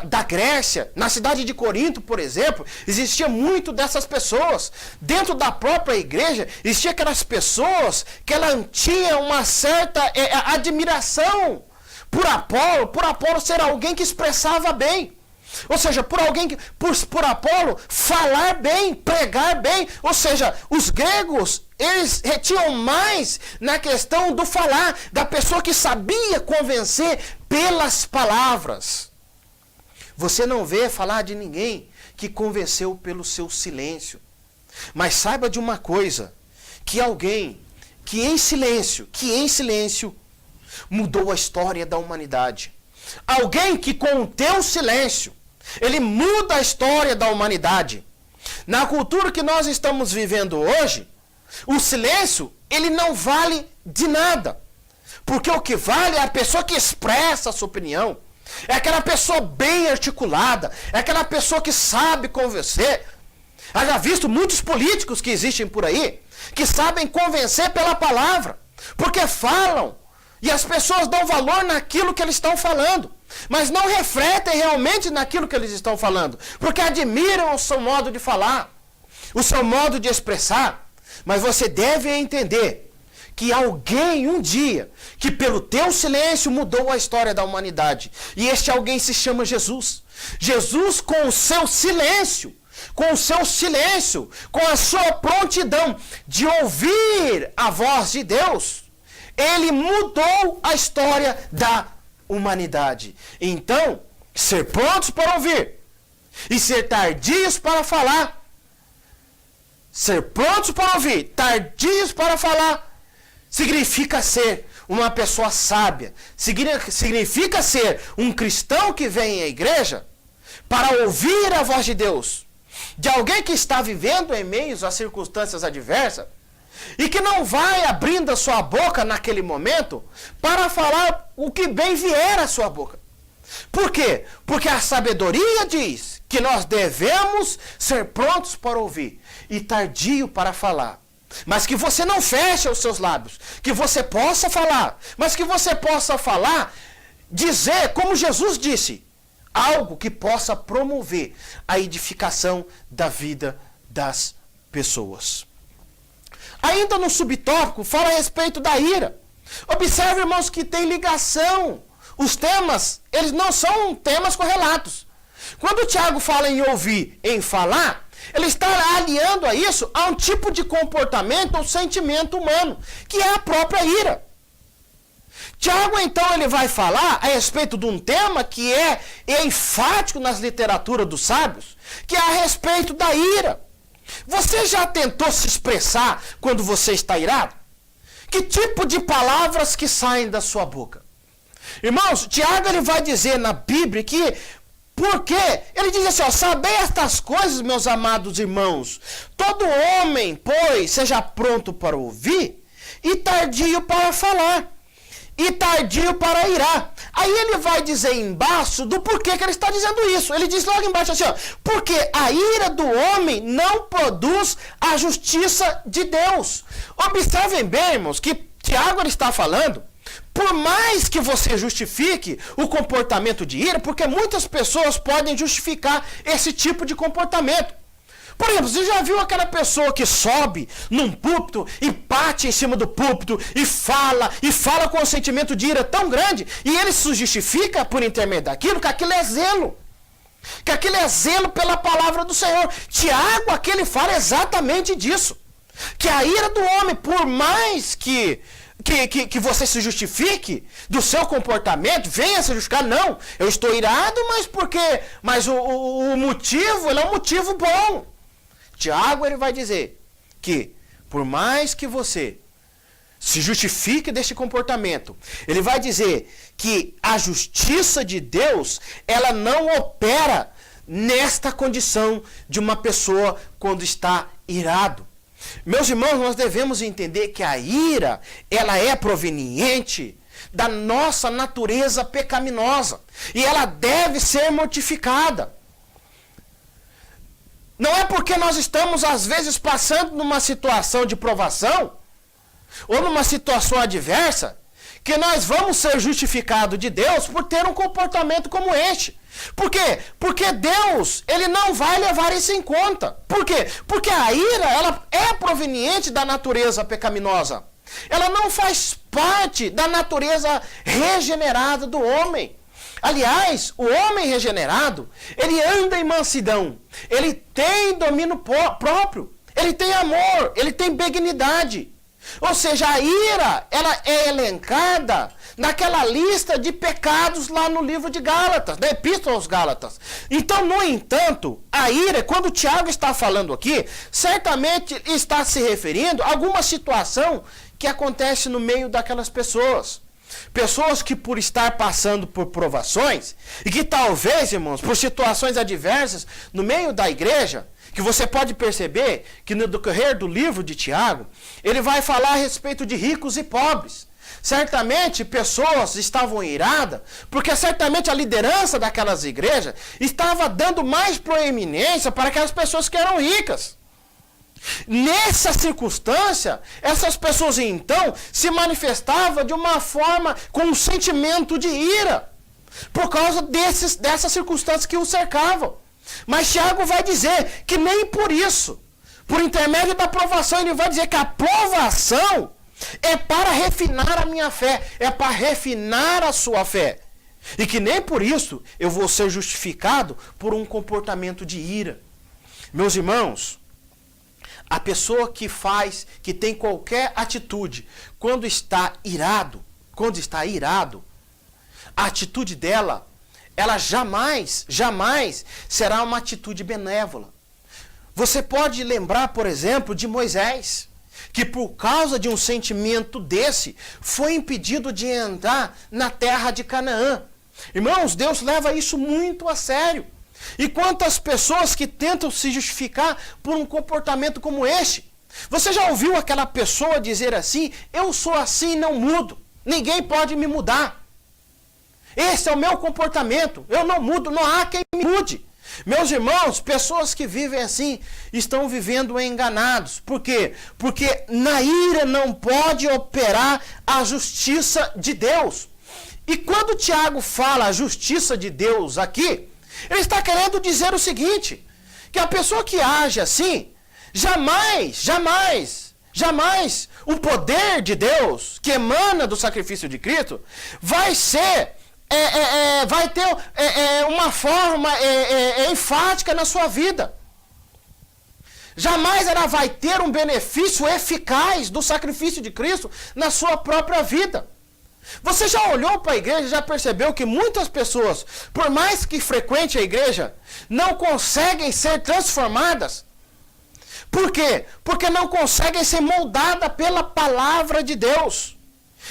da Grécia, na cidade de Corinto, por exemplo, existia muito dessas pessoas. Dentro da própria igreja, existia aquelas pessoas que ela tinha uma certa admiração por Apolo ser alguém que expressava bem. Ou seja, por Apolo falar bem, pregar bem. Ou seja, os gregos, eles retinham mais na questão do falar, da pessoa que sabia convencer pelas palavras. Você não vê falar de ninguém que convenceu pelo seu silêncio. Mas saiba de uma coisa, que alguém que em silêncio mudou a história da humanidade. Alguém que com o teu silêncio, ele muda a história da humanidade. Na cultura que nós estamos vivendo hoje, o silêncio, ele não vale de nada. Porque o que vale é a pessoa que expressa a sua opinião. É aquela pessoa bem articulada, é aquela pessoa que sabe convencer. Eu já visto muitos políticos que existem por aí, que sabem convencer pela palavra, porque falam, e as pessoas dão valor naquilo que eles estão falando, mas não refletem realmente naquilo que eles estão falando, porque admiram o seu modo de falar, o seu modo de expressar. Mas você deve entender que alguém um dia, que pelo teu silêncio mudou a história da humanidade. E este alguém se chama Jesus. Jesus, com o seu silêncio, com a sua prontidão de ouvir a voz de Deus, ele mudou a história da humanidade. Então, ser prontos para ouvir e ser tardios para falar. Ser prontos para ouvir, tardios para falar, significa ser uma pessoa sábia, significa ser um cristão que vem à igreja para ouvir a voz de Deus, de alguém que está vivendo em meio a circunstâncias adversas e que não vai abrindo a sua boca naquele momento para falar o que bem vier à sua boca. Por quê? Porque a sabedoria diz que nós devemos ser prontos para ouvir e tardio para falar. Mas que você não feche os seus lábios, que você possa falar, mas que você possa falar, dizer, como Jesus disse, algo que possa promover a edificação da vida das pessoas. Ainda no subtópico, fala a respeito da ira. Observe, irmãos, que tem ligação. Os temas, eles não são temas correlatos. Quando o Tiago fala em ouvir, em falar, ele está aliando a isso a um tipo de comportamento ou sentimento humano, que é a própria ira. Tiago, então, ele vai falar a respeito de um tema que é enfático nas literaturas dos sábios, que é a respeito da ira. Você já tentou se expressar quando você está irado? Que tipo de palavras que saem da sua boca? Irmãos, Tiago ele vai dizer na Bíblia que, porque ele diz assim, ó, sabei estas coisas, meus amados irmãos, todo homem, pois, seja pronto para ouvir e tardio para falar, e tardio para irar. Aí ele vai dizer embaixo do porquê que ele está dizendo isso. Ele diz logo embaixo assim, ó, porque a ira do homem não produz a justiça de Deus. Observem bem, irmãos, que Tiago ele está falando, por mais que você justifique o comportamento de ira, porque muitas pessoas podem justificar esse tipo de comportamento. Por exemplo, você já viu aquela pessoa que sobe num púlpito e bate em cima do púlpito e fala com um sentimento de ira tão grande, e ele se justifica por intermédio daquilo, que aquilo é zelo. Que aquilo é zelo pela palavra do Senhor. Tiago aqui ele fala exatamente disso. Que a ira do homem, por mais que você se justifique do seu comportamento, venha se justificar, não, eu estou irado, mas o motivo, ele é um motivo bom. Tiago ele vai dizer que, por mais que você se justifique deste comportamento, ele vai dizer que a justiça de Deus, ela não opera nesta condição de uma pessoa quando está irado. Meus irmãos, nós devemos entender que a ira, ela é proveniente da nossa natureza pecaminosa e ela deve ser mortificada. Não é porque nós estamos, às vezes, passando numa situação de provação ou numa situação adversa que nós vamos ser justificados de Deus por ter um comportamento como este. Por quê? Porque Deus, ele não vai levar isso em conta. Por quê? Porque a ira, ela é proveniente da natureza pecaminosa. Ela não faz parte da natureza regenerada do homem. Aliás, o homem regenerado, ele anda em mansidão, ele tem domínio próprio, ele tem amor, ele tem benignidade. Ou seja, a ira, ela é elencada naquela lista de pecados lá no livro de Gálatas, da Epístola aos Gálatas. Então, no entanto, a ira, quando o Tiago está falando aqui, certamente está se referindo a alguma situação que acontece no meio daquelas pessoas. Pessoas que por estar passando por provações, e que talvez, irmãos, por situações adversas no meio da igreja, que você pode perceber que no decorrer do livro de Tiago, ele vai falar a respeito de ricos e pobres. Certamente pessoas estavam iradas, porque certamente a liderança daquelas igrejas estava dando mais proeminência para aquelas pessoas que eram ricas. Nessa circunstância, essas pessoas então se manifestavam de uma forma com um sentimento de ira, por causa dessas circunstâncias que o cercavam. Mas Tiago vai dizer que nem por isso, por intermédio da provação, ele vai dizer que a provação é para refinar a minha fé, é para refinar a sua fé. E que nem por isso eu vou ser justificado por um comportamento de ira. Meus irmãos, a pessoa que tem qualquer atitude, quando está irado, a atitude dela, ela jamais será uma atitude benévola. Você pode lembrar, por exemplo, de Moisés, que por causa de um sentimento desse, foi impedido de entrar na terra de Canaã. Irmãos, Deus leva isso muito a sério. E quantas pessoas que tentam se justificar por um comportamento como este? Você já ouviu aquela pessoa dizer assim: eu sou assim e não mudo, ninguém pode me mudar. Esse é o meu comportamento, eu não mudo, não há quem me mude. Meus irmãos, pessoas que vivem assim estão vivendo enganados. Por quê? Porque na ira não pode operar a justiça de Deus. E quando Tiago fala a justiça de Deus aqui, ele está querendo dizer o seguinte, que a pessoa que age assim, jamais o poder de Deus, que emana do sacrifício de Cristo, vai ter uma forma enfática na sua vida. Jamais ela vai ter um benefício eficaz do sacrifício de Cristo na sua própria vida. Você já olhou para a igreja e já percebeu que muitas pessoas, por mais que frequentem a igreja, não conseguem ser transformadas? Por quê? Porque não conseguem ser moldadas pela palavra de Deus.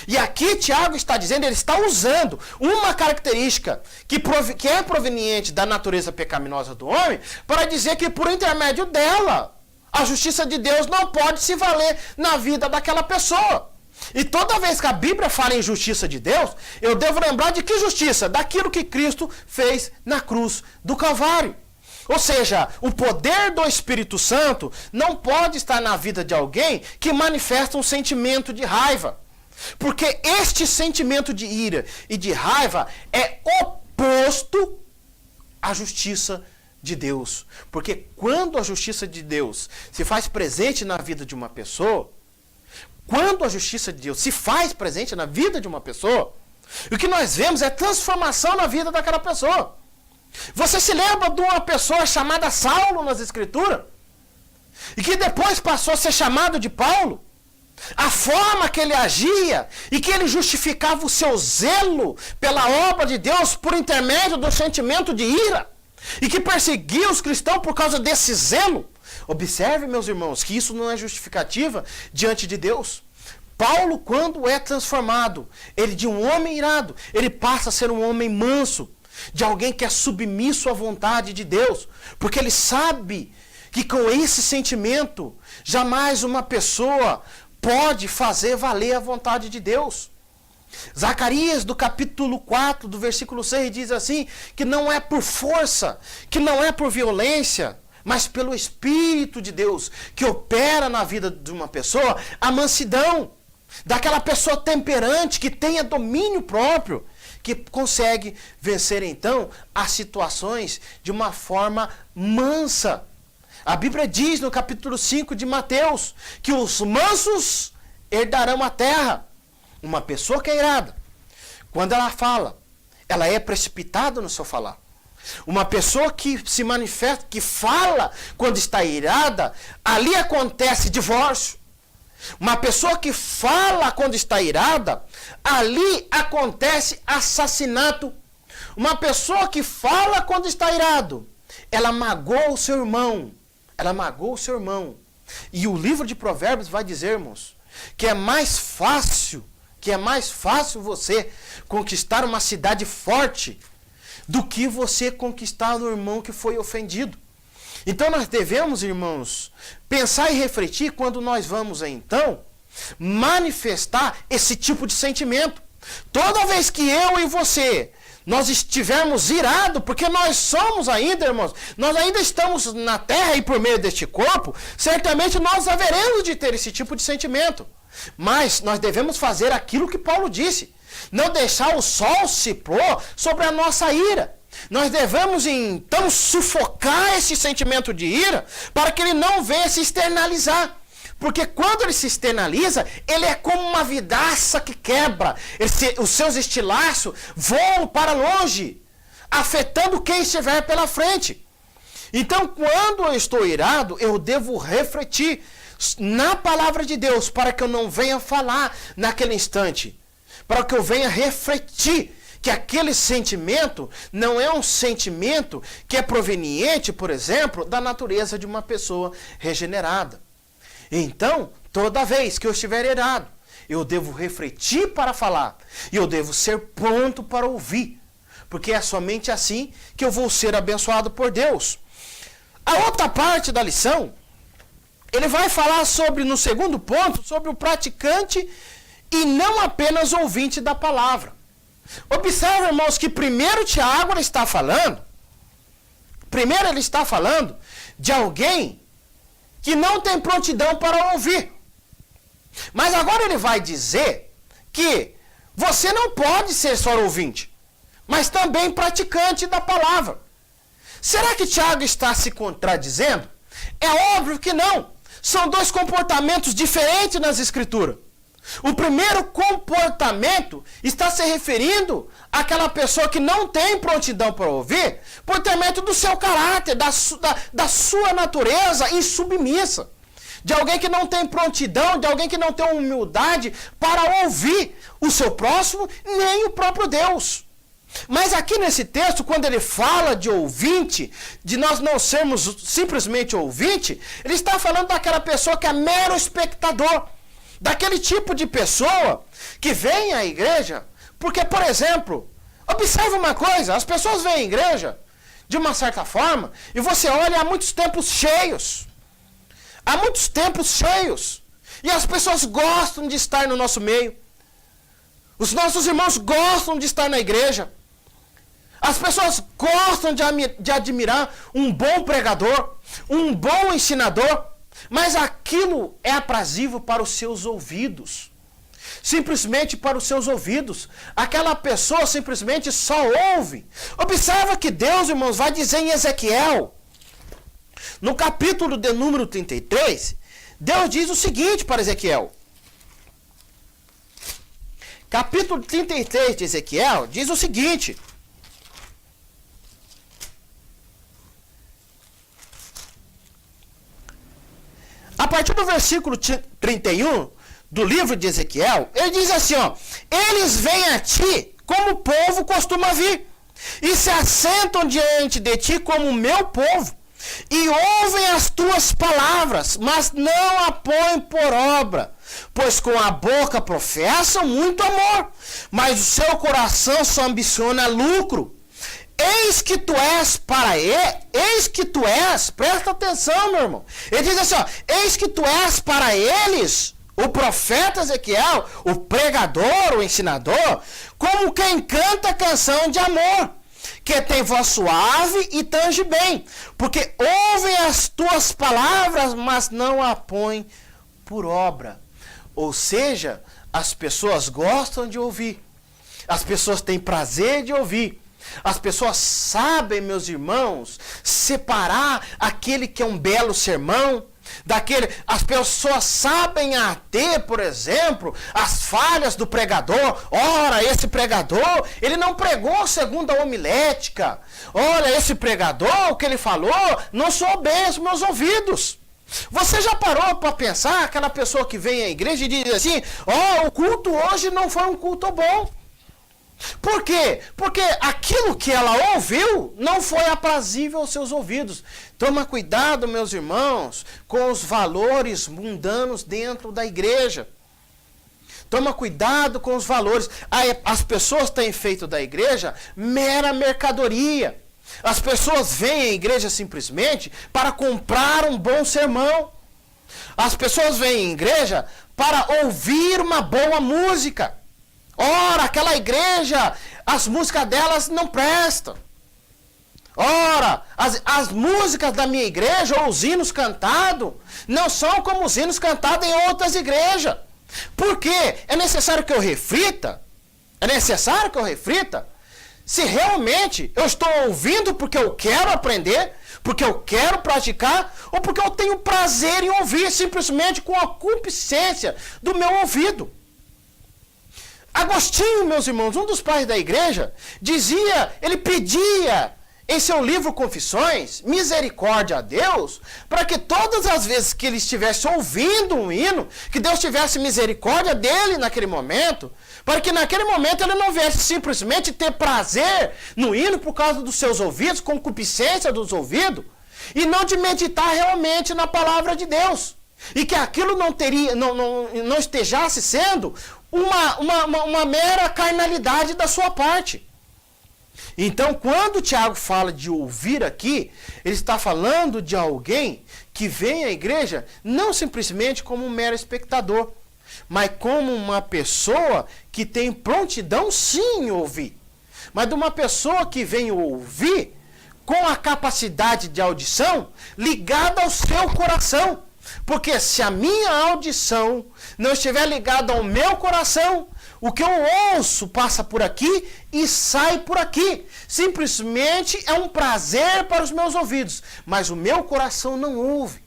E aqui Tiago está dizendo, ele está usando uma característica que é proveniente da natureza pecaminosa do homem, para dizer que por intermédio dela, a justiça de Deus não pode se valer na vida daquela pessoa. E toda vez que a Bíblia fala em justiça de Deus, eu devo lembrar de que justiça? Daquilo que Cristo fez na cruz do Calvário. Ou seja, o poder do Espírito Santo não pode estar na vida de alguém que manifesta um sentimento de raiva. Porque este sentimento de ira e de raiva é oposto à justiça de Deus. Porque quando a justiça de Deus se faz presente na vida de uma pessoa, quando a justiça de Deus se faz presente na vida de uma pessoa, o que nós vemos é transformação na vida daquela pessoa. Você se lembra de uma pessoa chamada Saulo nas Escrituras? E que depois passou a ser chamado de Paulo? A forma que ele agia e que ele justificava o seu zelo pela obra de Deus por intermédio do sentimento de ira e que perseguia os cristãos por causa desse zelo. Observe, meus irmãos, que isso não é justificativa diante de Deus. Paulo, quando é transformado, ele de um homem irado, ele passa a ser um homem manso, de alguém que é submisso à vontade de Deus, porque ele sabe que com esse sentimento, jamais uma pessoa pode fazer valer a vontade de Deus. Zacarias, do capítulo 4, do versículo 6, diz assim, que não é por força, que não é por violência, mas pelo Espírito de Deus, que opera na vida de uma pessoa a mansidão. daquela pessoa temperante que tenha domínio próprio, que consegue vencer então as situações de uma forma mansa. A Bíblia diz no capítulo 5 de Mateus que os mansos herdarão a terra. Uma pessoa que é irada, quando ela fala, ela é precipitada no seu falar. Uma pessoa que se manifesta, que fala quando está irada, ali acontece divórcio. Uma pessoa que fala quando está irada, ali acontece assassinato. Uma pessoa que fala quando está irado, ela magoa o seu irmão. Ela magoa o seu irmão. E o livro de Provérbios vai dizer, irmãos, que é mais fácil você conquistar uma cidade forte do que você conquistar o irmão que foi ofendido. Então nós devemos, irmãos, pensar e refletir quando nós vamos, então, manifestar esse tipo de sentimento. Toda vez que eu e você, nós estivermos irados, porque nós somos ainda, irmãos, nós ainda estamos na terra e por meio deste corpo, certamente nós haveremos de ter esse tipo de sentimento. Mas nós devemos fazer aquilo que Paulo disse, não deixar o sol se pôr sobre a nossa ira. Nós devemos então sufocar esse sentimento de ira para que ele não venha se externalizar. Porque quando ele se externaliza, ele é como uma vidraça que quebra. Os seus estilhaços voam para longe, afetando quem estiver pela frente. Então, quando eu estou irado, eu devo refletir na palavra de Deus para que eu não venha falar naquele instante. Para que eu venha refletir que aquele sentimento não é um sentimento que é proveniente, por exemplo, da natureza de uma pessoa regenerada. Então, toda vez que eu estiver irado, eu devo refletir para falar e eu devo ser pronto para ouvir, porque é somente assim que eu vou ser abençoado por Deus. A outra parte da lição, ele vai falar sobre, no segundo ponto, sobre o praticante e não apenas ouvinte da palavra. Observe, irmãos, que primeiro Tiago ele está falando de alguém que não tem prontidão para ouvir. Mas agora ele vai dizer que você não pode ser só ouvinte, mas também praticante da palavra. Será que Tiago está se contradizendo? É óbvio que não. São dois comportamentos diferentes nas Escrituras. O primeiro comportamento está se referindo àquela pessoa que não tem prontidão para ouvir, por intermédio do seu caráter, da sua natureza insubmissa. De alguém que não tem prontidão, de alguém que não tem humildade para ouvir o seu próximo, nem o próprio Deus. Mas aqui nesse texto, quando ele fala de ouvinte, de nós não sermos simplesmente ouvinte, ele está falando daquela pessoa que é mero espectador. Daquele tipo de pessoa que vem à igreja, porque, por exemplo, observe uma coisa, as pessoas vêm à igreja de uma certa forma, e você olha há muitos tempos cheios. Há muitos tempos cheios. E as pessoas gostam de estar no nosso meio. Os nossos irmãos gostam de estar na igreja. As pessoas gostam de admirar um bom pregador, um bom ensinador. Mas aquilo é aprazível para os seus ouvidos. Simplesmente para os seus ouvidos. Aquela pessoa simplesmente só ouve. Observa que Deus, irmãos, vai dizer em Ezequiel, no capítulo de número 33, Deus diz o seguinte para Ezequiel. Capítulo 33 de Ezequiel diz o seguinte: a partir do versículo 31 do livro de Ezequiel, ele diz assim, ó: eles vêm a ti como o povo costuma vir, e se assentam diante de ti como o meu povo, e ouvem as tuas palavras, mas não a põem por obra, pois com a boca professam muito amor, mas o seu coração só ambiciona lucro. Eis que tu és para ele, presta atenção, meu irmão. Ele diz assim, ó: eis que tu és para eles, o profeta Ezequiel, o pregador, o ensinador, como quem canta canção de amor, que tem voz suave e tange bem, porque ouvem as tuas palavras, mas não a põem por obra. Ou seja, as pessoas gostam de ouvir. As pessoas têm prazer de ouvir. As pessoas sabem, meus irmãos, separar aquele que é um belo sermão daquele. As pessoas sabem até, por exemplo, as falhas do pregador. Ora, esse pregador, ele não pregou segundo a homilética. Olha, esse pregador, o que ele falou, não soou bem aos meus ouvidos. Você já parou para pensar, aquela pessoa que vem à igreja e diz assim, o culto hoje não foi um culto bom. Por quê? Porque aquilo que ela ouviu não foi aprazível aos seus ouvidos. Toma cuidado, meus irmãos, com os valores mundanos dentro da igreja. Toma cuidado com os valores. As pessoas têm feito da igreja mera mercadoria. As pessoas vêm à igreja simplesmente para comprar um bom sermão. As pessoas vêm à igreja para ouvir uma boa música. Ora, aquela igreja, as músicas delas não prestam. Ora, as músicas da minha igreja, ou os hinos cantados, não são como os hinos cantados em outras igrejas. Por quê? É necessário que eu reflita. É necessário que eu reflita se realmente eu estou ouvindo porque eu quero aprender, porque eu quero praticar, ou porque eu tenho prazer em ouvir simplesmente com a concupiscência do meu ouvido. Agostinho, meus irmãos, um dos pais da igreja, dizia, ele pedia em seu livro Confissões, misericórdia a Deus, para que todas as vezes que ele estivesse ouvindo um hino, que Deus tivesse misericórdia dele naquele momento, para que naquele momento ele não viesse simplesmente ter prazer no hino por causa dos seus ouvidos, concupiscência dos ouvidos, e não de meditar realmente na palavra de Deus. E que aquilo não estejasse sendo uma mera carnalidade da sua parte. Então, quando Tiago fala de ouvir aqui, ele está falando de alguém que vem à igreja não simplesmente como um mero espectador, mas como uma pessoa que tem prontidão sim em ouvir. Mas de uma pessoa que vem ouvir com a capacidade de audição ligada ao seu coração. Porque se a minha audição não estiver ligada ao meu coração, o que eu ouço passa por aqui e sai por aqui. Simplesmente é um prazer para os meus ouvidos, mas o meu coração não ouve.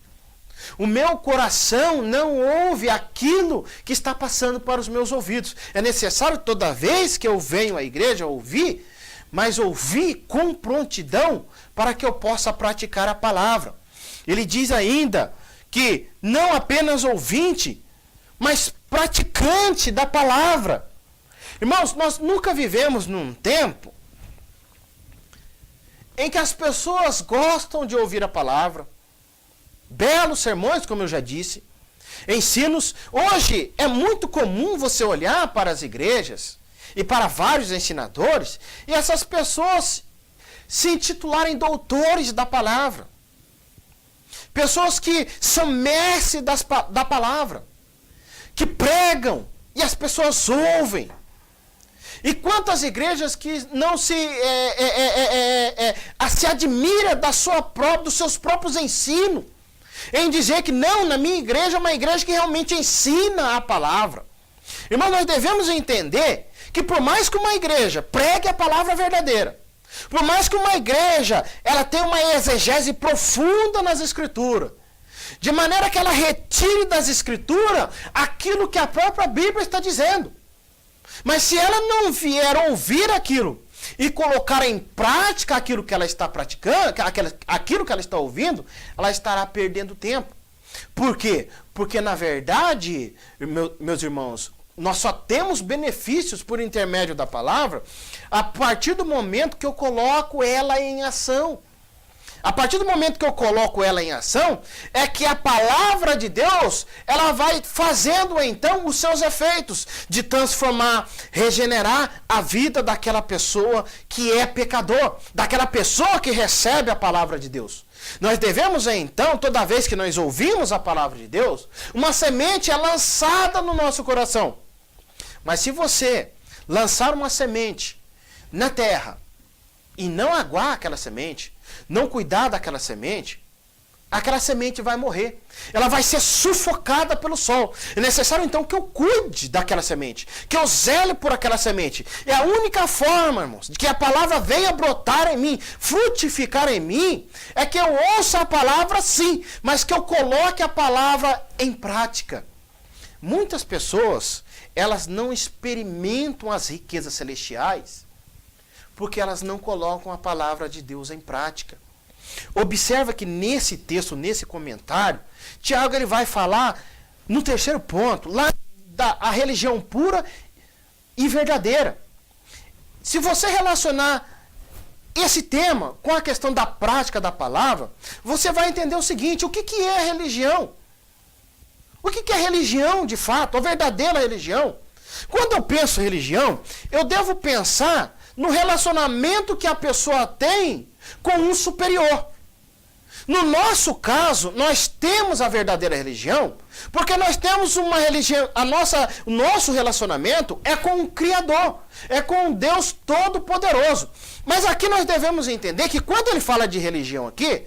O meu coração não ouve aquilo que está passando para os meus ouvidos. É necessário toda vez que eu venho à igreja ouvir, mas ouvir com prontidão para que eu possa praticar a palavra. Ele diz ainda que não apenas ouvinte, mas praticante da palavra. Irmãos, nós nunca vivemos num tempo em que as pessoas gostam de ouvir a palavra, belos sermões, como eu já disse, ensinos. Hoje é muito comum você olhar para as igrejas e para vários ensinadores e essas pessoas se intitularem doutores da palavra. Pessoas que são mestres da palavra, que pregam e as pessoas ouvem. E quantas igrejas que não se admira dos seus próprios ensinos, em dizer que não, na minha igreja é uma igreja que realmente ensina a palavra. Irmão, nós devemos entender que por mais que uma igreja pregue a palavra verdadeira, por mais que uma igreja ela tenha uma exegese profunda nas escrituras, de maneira que ela retire das escrituras aquilo que a própria Bíblia está dizendo. Mas se ela não vier ouvir aquilo e colocar em prática aquilo que ela está praticando, aquilo que ela está ouvindo, ela estará perdendo tempo. Por quê? Porque, na verdade, meus irmãos, nós só temos benefícios por intermédio da palavra a partir do momento que eu coloco ela em ação. A partir do momento que eu coloco ela em ação, é que a palavra de Deus, ela vai fazendo então os seus efeitos de transformar, regenerar a vida daquela pessoa que é pecador, daquela pessoa que recebe a palavra de Deus. Nós devemos então, toda vez que nós ouvimos a palavra de Deus, uma semente é lançada no nosso coração. Mas se você lançar uma semente na terra e não aguar aquela semente, não cuidar daquela semente, aquela semente vai morrer. Ela vai ser sufocada pelo sol. É necessário então que eu cuide daquela semente, que eu zele por aquela semente. É a única forma, irmãos, de que a palavra venha brotar em mim, frutificar em mim, é que eu ouça a palavra sim, mas que eu coloque a palavra em prática. Muitas pessoas, elas não experimentam as riquezas celestiais porque elas não colocam a palavra de Deus em prática. Observa que nesse texto, nesse comentário, Tiago ele vai falar no terceiro ponto, lá da religião pura e verdadeira. Se você relacionar esse tema com a questão da prática da palavra, você vai entender o seguinte: o que é religião? O que é religião de fato, a verdadeira religião? Quando eu penso em religião, eu devo pensar no relacionamento que a pessoa tem com um superior. No nosso caso, nós temos a verdadeira religião, porque nós temos uma religião, o nosso relacionamento é com o Criador, é com o Deus Todo-Poderoso. Mas aqui nós devemos entender que quando ele fala de religião aqui,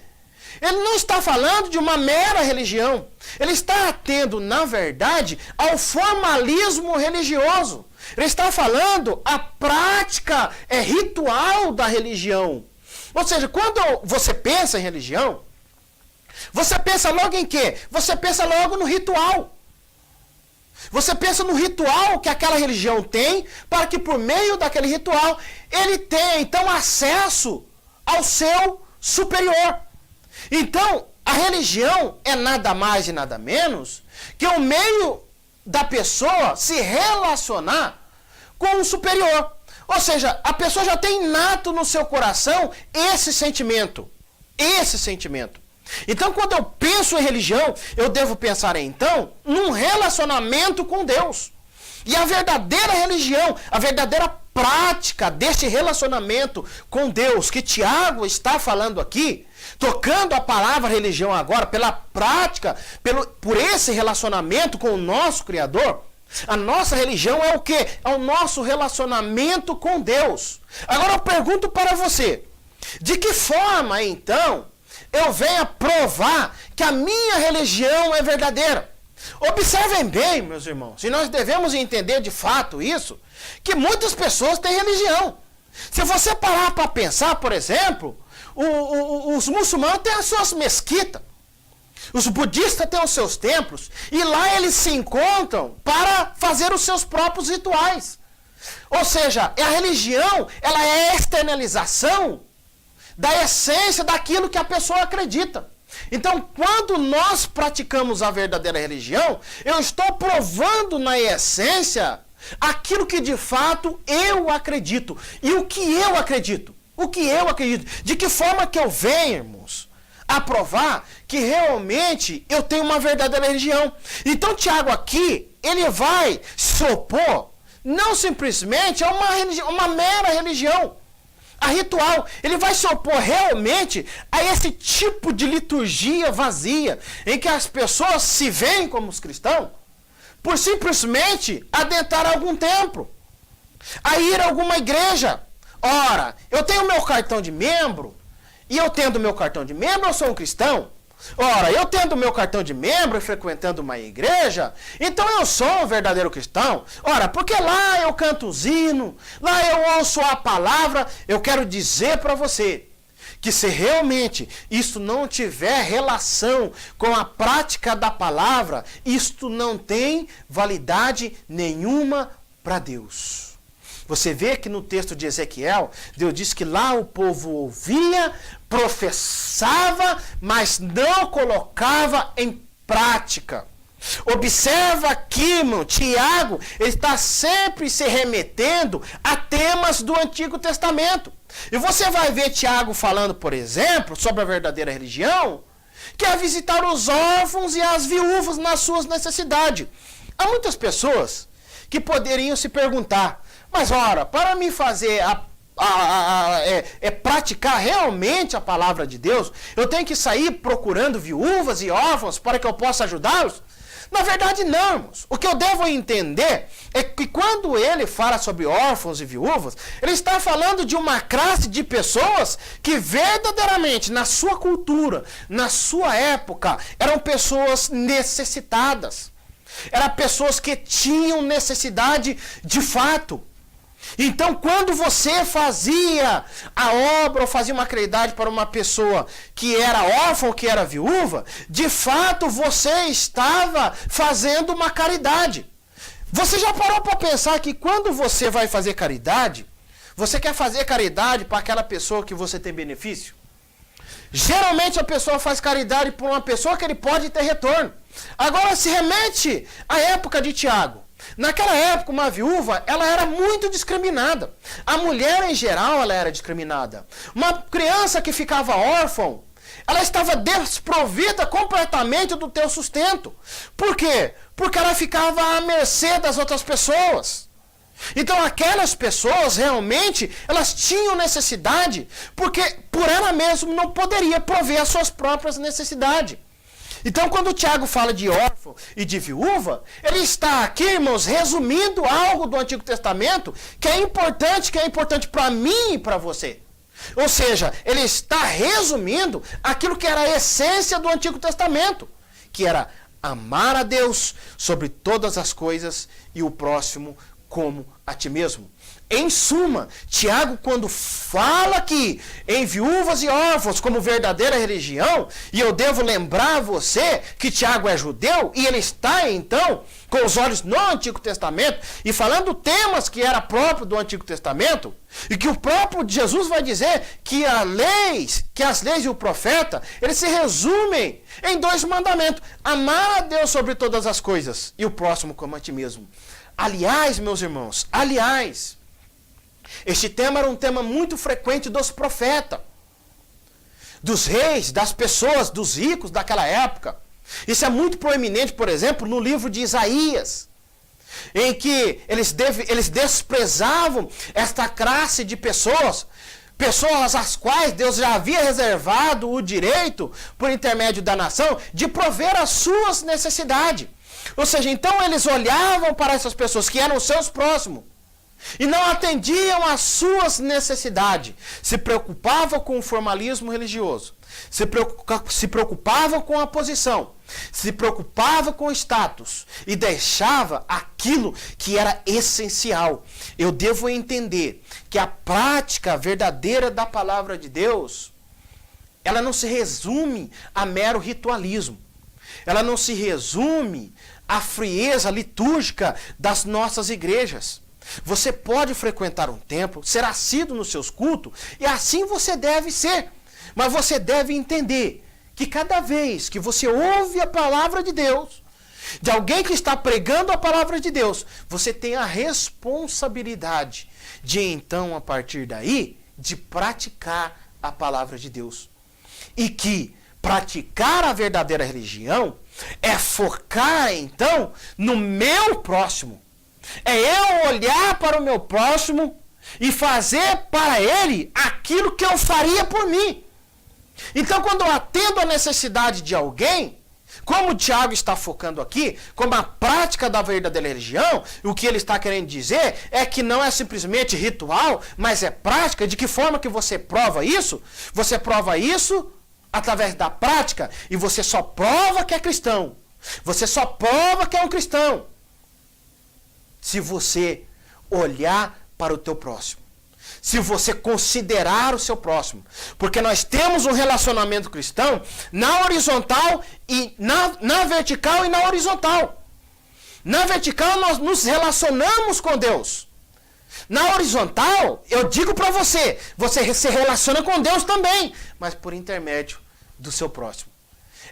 ele não está falando de uma mera religião. Ele está atendo, na verdade, ao formalismo religioso. Ele está falando a prática ritual da religião. Ou seja, quando você pensa em religião, você pensa logo em quê? Você pensa logo no ritual. Você pensa no ritual que aquela religião tem, para que por meio daquele ritual ele tenha então acesso ao seu superior. Então, a religião é nada mais e nada menos que o meio da pessoa se relacionar com o superior. Ou seja, a pessoa já tem inato no seu coração esse sentimento. Esse sentimento. Então, quando eu penso em religião, eu devo pensar, então, num relacionamento com Deus. E a verdadeira religião, a verdadeira prática desse relacionamento com Deus, que Tiago está falando aqui, tocando a palavra religião agora, pela prática, por esse relacionamento com o nosso Criador, a nossa religião é o quê? É o nosso relacionamento com Deus. Agora eu pergunto para você, de que forma, então, eu venho provar que a minha religião é verdadeira? Observem bem, meus irmãos, e nós devemos entender de fato isso, que muitas pessoas têm religião. Se você parar para pensar, por exemplo, os muçulmanos têm as suas mesquitas, os budistas têm os seus templos, e lá eles se encontram para fazer os seus próprios rituais. Ou seja, a religião, ela é a externalização da essência daquilo que a pessoa acredita. Então, quando nós praticamos a verdadeira religião, eu estou provando na essência aquilo que de fato eu acredito. E o que eu acredito? O que eu acredito? De que forma que eu venho, irmãos, a provar que realmente eu tenho uma verdadeira religião? Então, Tiago aqui, ele vai se opor não simplesmente a uma mera religião, a ritual. Ele vai se opor realmente a esse tipo de liturgia vazia, em que as pessoas se veem como os cristãos por simplesmente adentrar algum templo, a ir a alguma igreja. Ora, eu tenho meu cartão de membro, e eu tendo meu cartão de membro, eu sou um cristão. Ora, eu tendo meu cartão de membro e frequentando uma igreja, então eu sou um verdadeiro cristão. Ora, porque lá eu canto os hinos, lá eu ouço a palavra. Eu quero dizer para você que se realmente isto não tiver relação com a prática da palavra, isto não tem validade nenhuma para Deus. Você vê que no texto de Ezequiel, Deus diz que lá o povo ouvia, professava, mas não colocava em prática. Observa aqui, irmão, Tiago, ele está sempre se remetendo a temas do Antigo Testamento. E você vai ver Tiago falando, por exemplo, sobre a verdadeira religião, que é visitar os órfãos e as viúvas nas suas necessidades. Há muitas pessoas que poderiam se perguntar: mas ora, para me fazer praticar realmente a palavra de Deus, eu tenho que sair procurando viúvas e órfãos para que eu possa ajudá-los? Na verdade, não, irmãos. O que eu devo entender é que quando ele fala sobre órfãos e viúvas, ele está falando de uma classe de pessoas que verdadeiramente, na sua cultura, na sua época, eram pessoas necessitadas. Eram pessoas que tinham necessidade de fato. Então, quando você fazia a obra ou fazia uma caridade para uma pessoa que era órfã ou que era viúva, de fato você estava fazendo uma caridade. Você já parou para pensar que quando você vai fazer caridade, você quer fazer caridade para aquela pessoa que você tem benefício? Geralmente a pessoa faz caridade por uma pessoa que ele pode ter retorno. Agora se remete à época de Tiago. Naquela época, uma viúva, ela era muito discriminada. A mulher, em geral, ela era discriminada. Uma criança que ficava órfã, ela estava desprovida completamente do teu sustento. Por quê? Porque ela ficava à mercê das outras pessoas. Então, aquelas pessoas, realmente, elas tinham necessidade, porque por ela mesma não poderia prover as suas próprias necessidades. Então, quando o Tiago fala de órfão e de viúva, ele está aqui, irmãos, resumindo algo do Antigo Testamento que é importante para mim e para você. Ou seja, ele está resumindo aquilo que era a essência do Antigo Testamento, que era amar a Deus sobre todas as coisas e o próximo como a ti mesmo. Em suma, Tiago, quando fala aqui em viúvas e órfãos como verdadeira religião, e eu devo lembrar a você que Tiago é judeu, e ele está então com os olhos no Antigo Testamento, e falando temas que era próprio do Antigo Testamento, e que o próprio Jesus vai dizer que as leis e o profeta, eles se resumem em 2 mandamentos: amar a Deus sobre todas as coisas, e o próximo como a ti mesmo. Aliás, meus irmãos, este tema era um tema muito frequente dos profetas, dos reis, das pessoas, dos ricos daquela época. Isso é muito proeminente, por exemplo, no livro de Isaías, em que eles desprezavam esta classe de pessoas às quais Deus já havia reservado o direito, por intermédio da nação, de prover as suas necessidades. Ou seja, então eles olhavam para essas pessoas que eram seus próximos e não atendiam às suas necessidades. Se preocupavam com o formalismo religioso, se preocupavam com a posição, se preocupavam com o status e deixava aquilo que era essencial. Eu devo entender que a prática verdadeira da palavra de Deus, ela não se resume a mero ritualismo. Ela não se resume à frieza litúrgica das nossas igrejas. Você pode frequentar um templo, ser assíduo nos seus cultos, e assim você deve ser. Mas você deve entender que cada vez que você ouve a palavra de Deus, de alguém que está pregando a palavra de Deus, você tem a responsabilidade de então, a partir daí, de praticar a palavra de Deus. E que praticar a verdadeira religião é focar, então, no meu próximo. É eu olhar para o meu próximo e fazer para ele aquilo que eu faria por mim. Então, quando eu atendo a necessidade de alguém, como o Tiago está focando aqui, como a prática da verdadeira religião, o que ele está querendo dizer é que não é simplesmente ritual, mas é prática. De que forma que você prova isso? Você prova isso através da prática, e você só prova que é cristão. Você só prova que é um cristão se você olhar para o teu próximo. Se você considerar o seu próximo. Porque nós temos um relacionamento cristão na horizontal e na vertical e na horizontal. Na vertical nós nos relacionamos com Deus. Na horizontal, eu digo para você, você se relaciona com Deus também, mas por intermédio do seu próximo.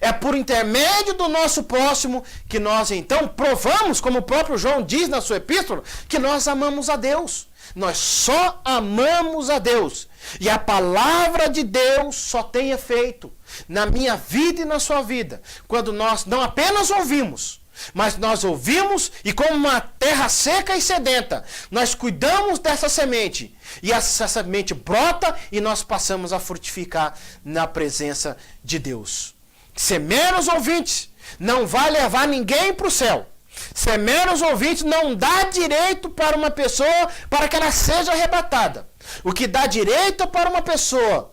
É por intermédio do nosso próximo que nós então provamos, como o próprio João diz na sua epístola, que nós amamos a Deus. Nós só amamos a Deus. E a palavra de Deus só tem efeito na minha vida e na sua vida quando nós não apenas ouvimos, mas nós ouvimos e, como uma terra seca e sedenta, nós cuidamos dessa semente. E essa semente brota e nós passamos a frutificar na presença de Deus. Ser meros ouvintes não vai levar ninguém para o céu. Ser meros ouvinte não dá direito para uma pessoa para que ela seja arrebatada. O que dá direito para uma pessoa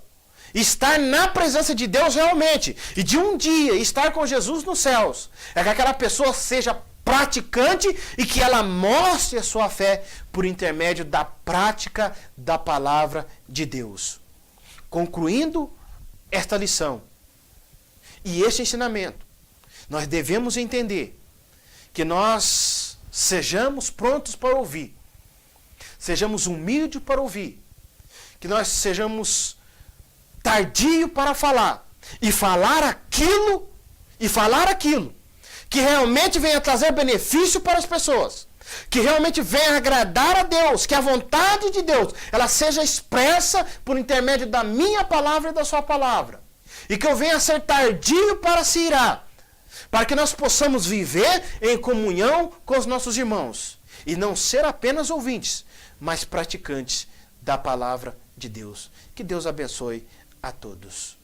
estar na presença de Deus realmente e de um dia estar com Jesus nos céus é que aquela pessoa seja praticante e que ela mostre a sua fé por intermédio da prática da palavra de Deus. Concluindo esta lição e este ensinamento, nós devemos entender que nós sejamos prontos para ouvir, sejamos humildes para ouvir, que nós sejamos tardio para falar e falar aquilo que realmente venha trazer benefício para as pessoas, que realmente venha agradar a Deus, que a vontade de Deus ela seja expressa por intermédio da minha palavra e da sua palavra, e que eu venha ser tardio para se irar, para que nós possamos viver em comunhão com os nossos irmãos e não ser apenas ouvintes, mas praticantes da palavra de Deus. Que Deus abençoe a todos.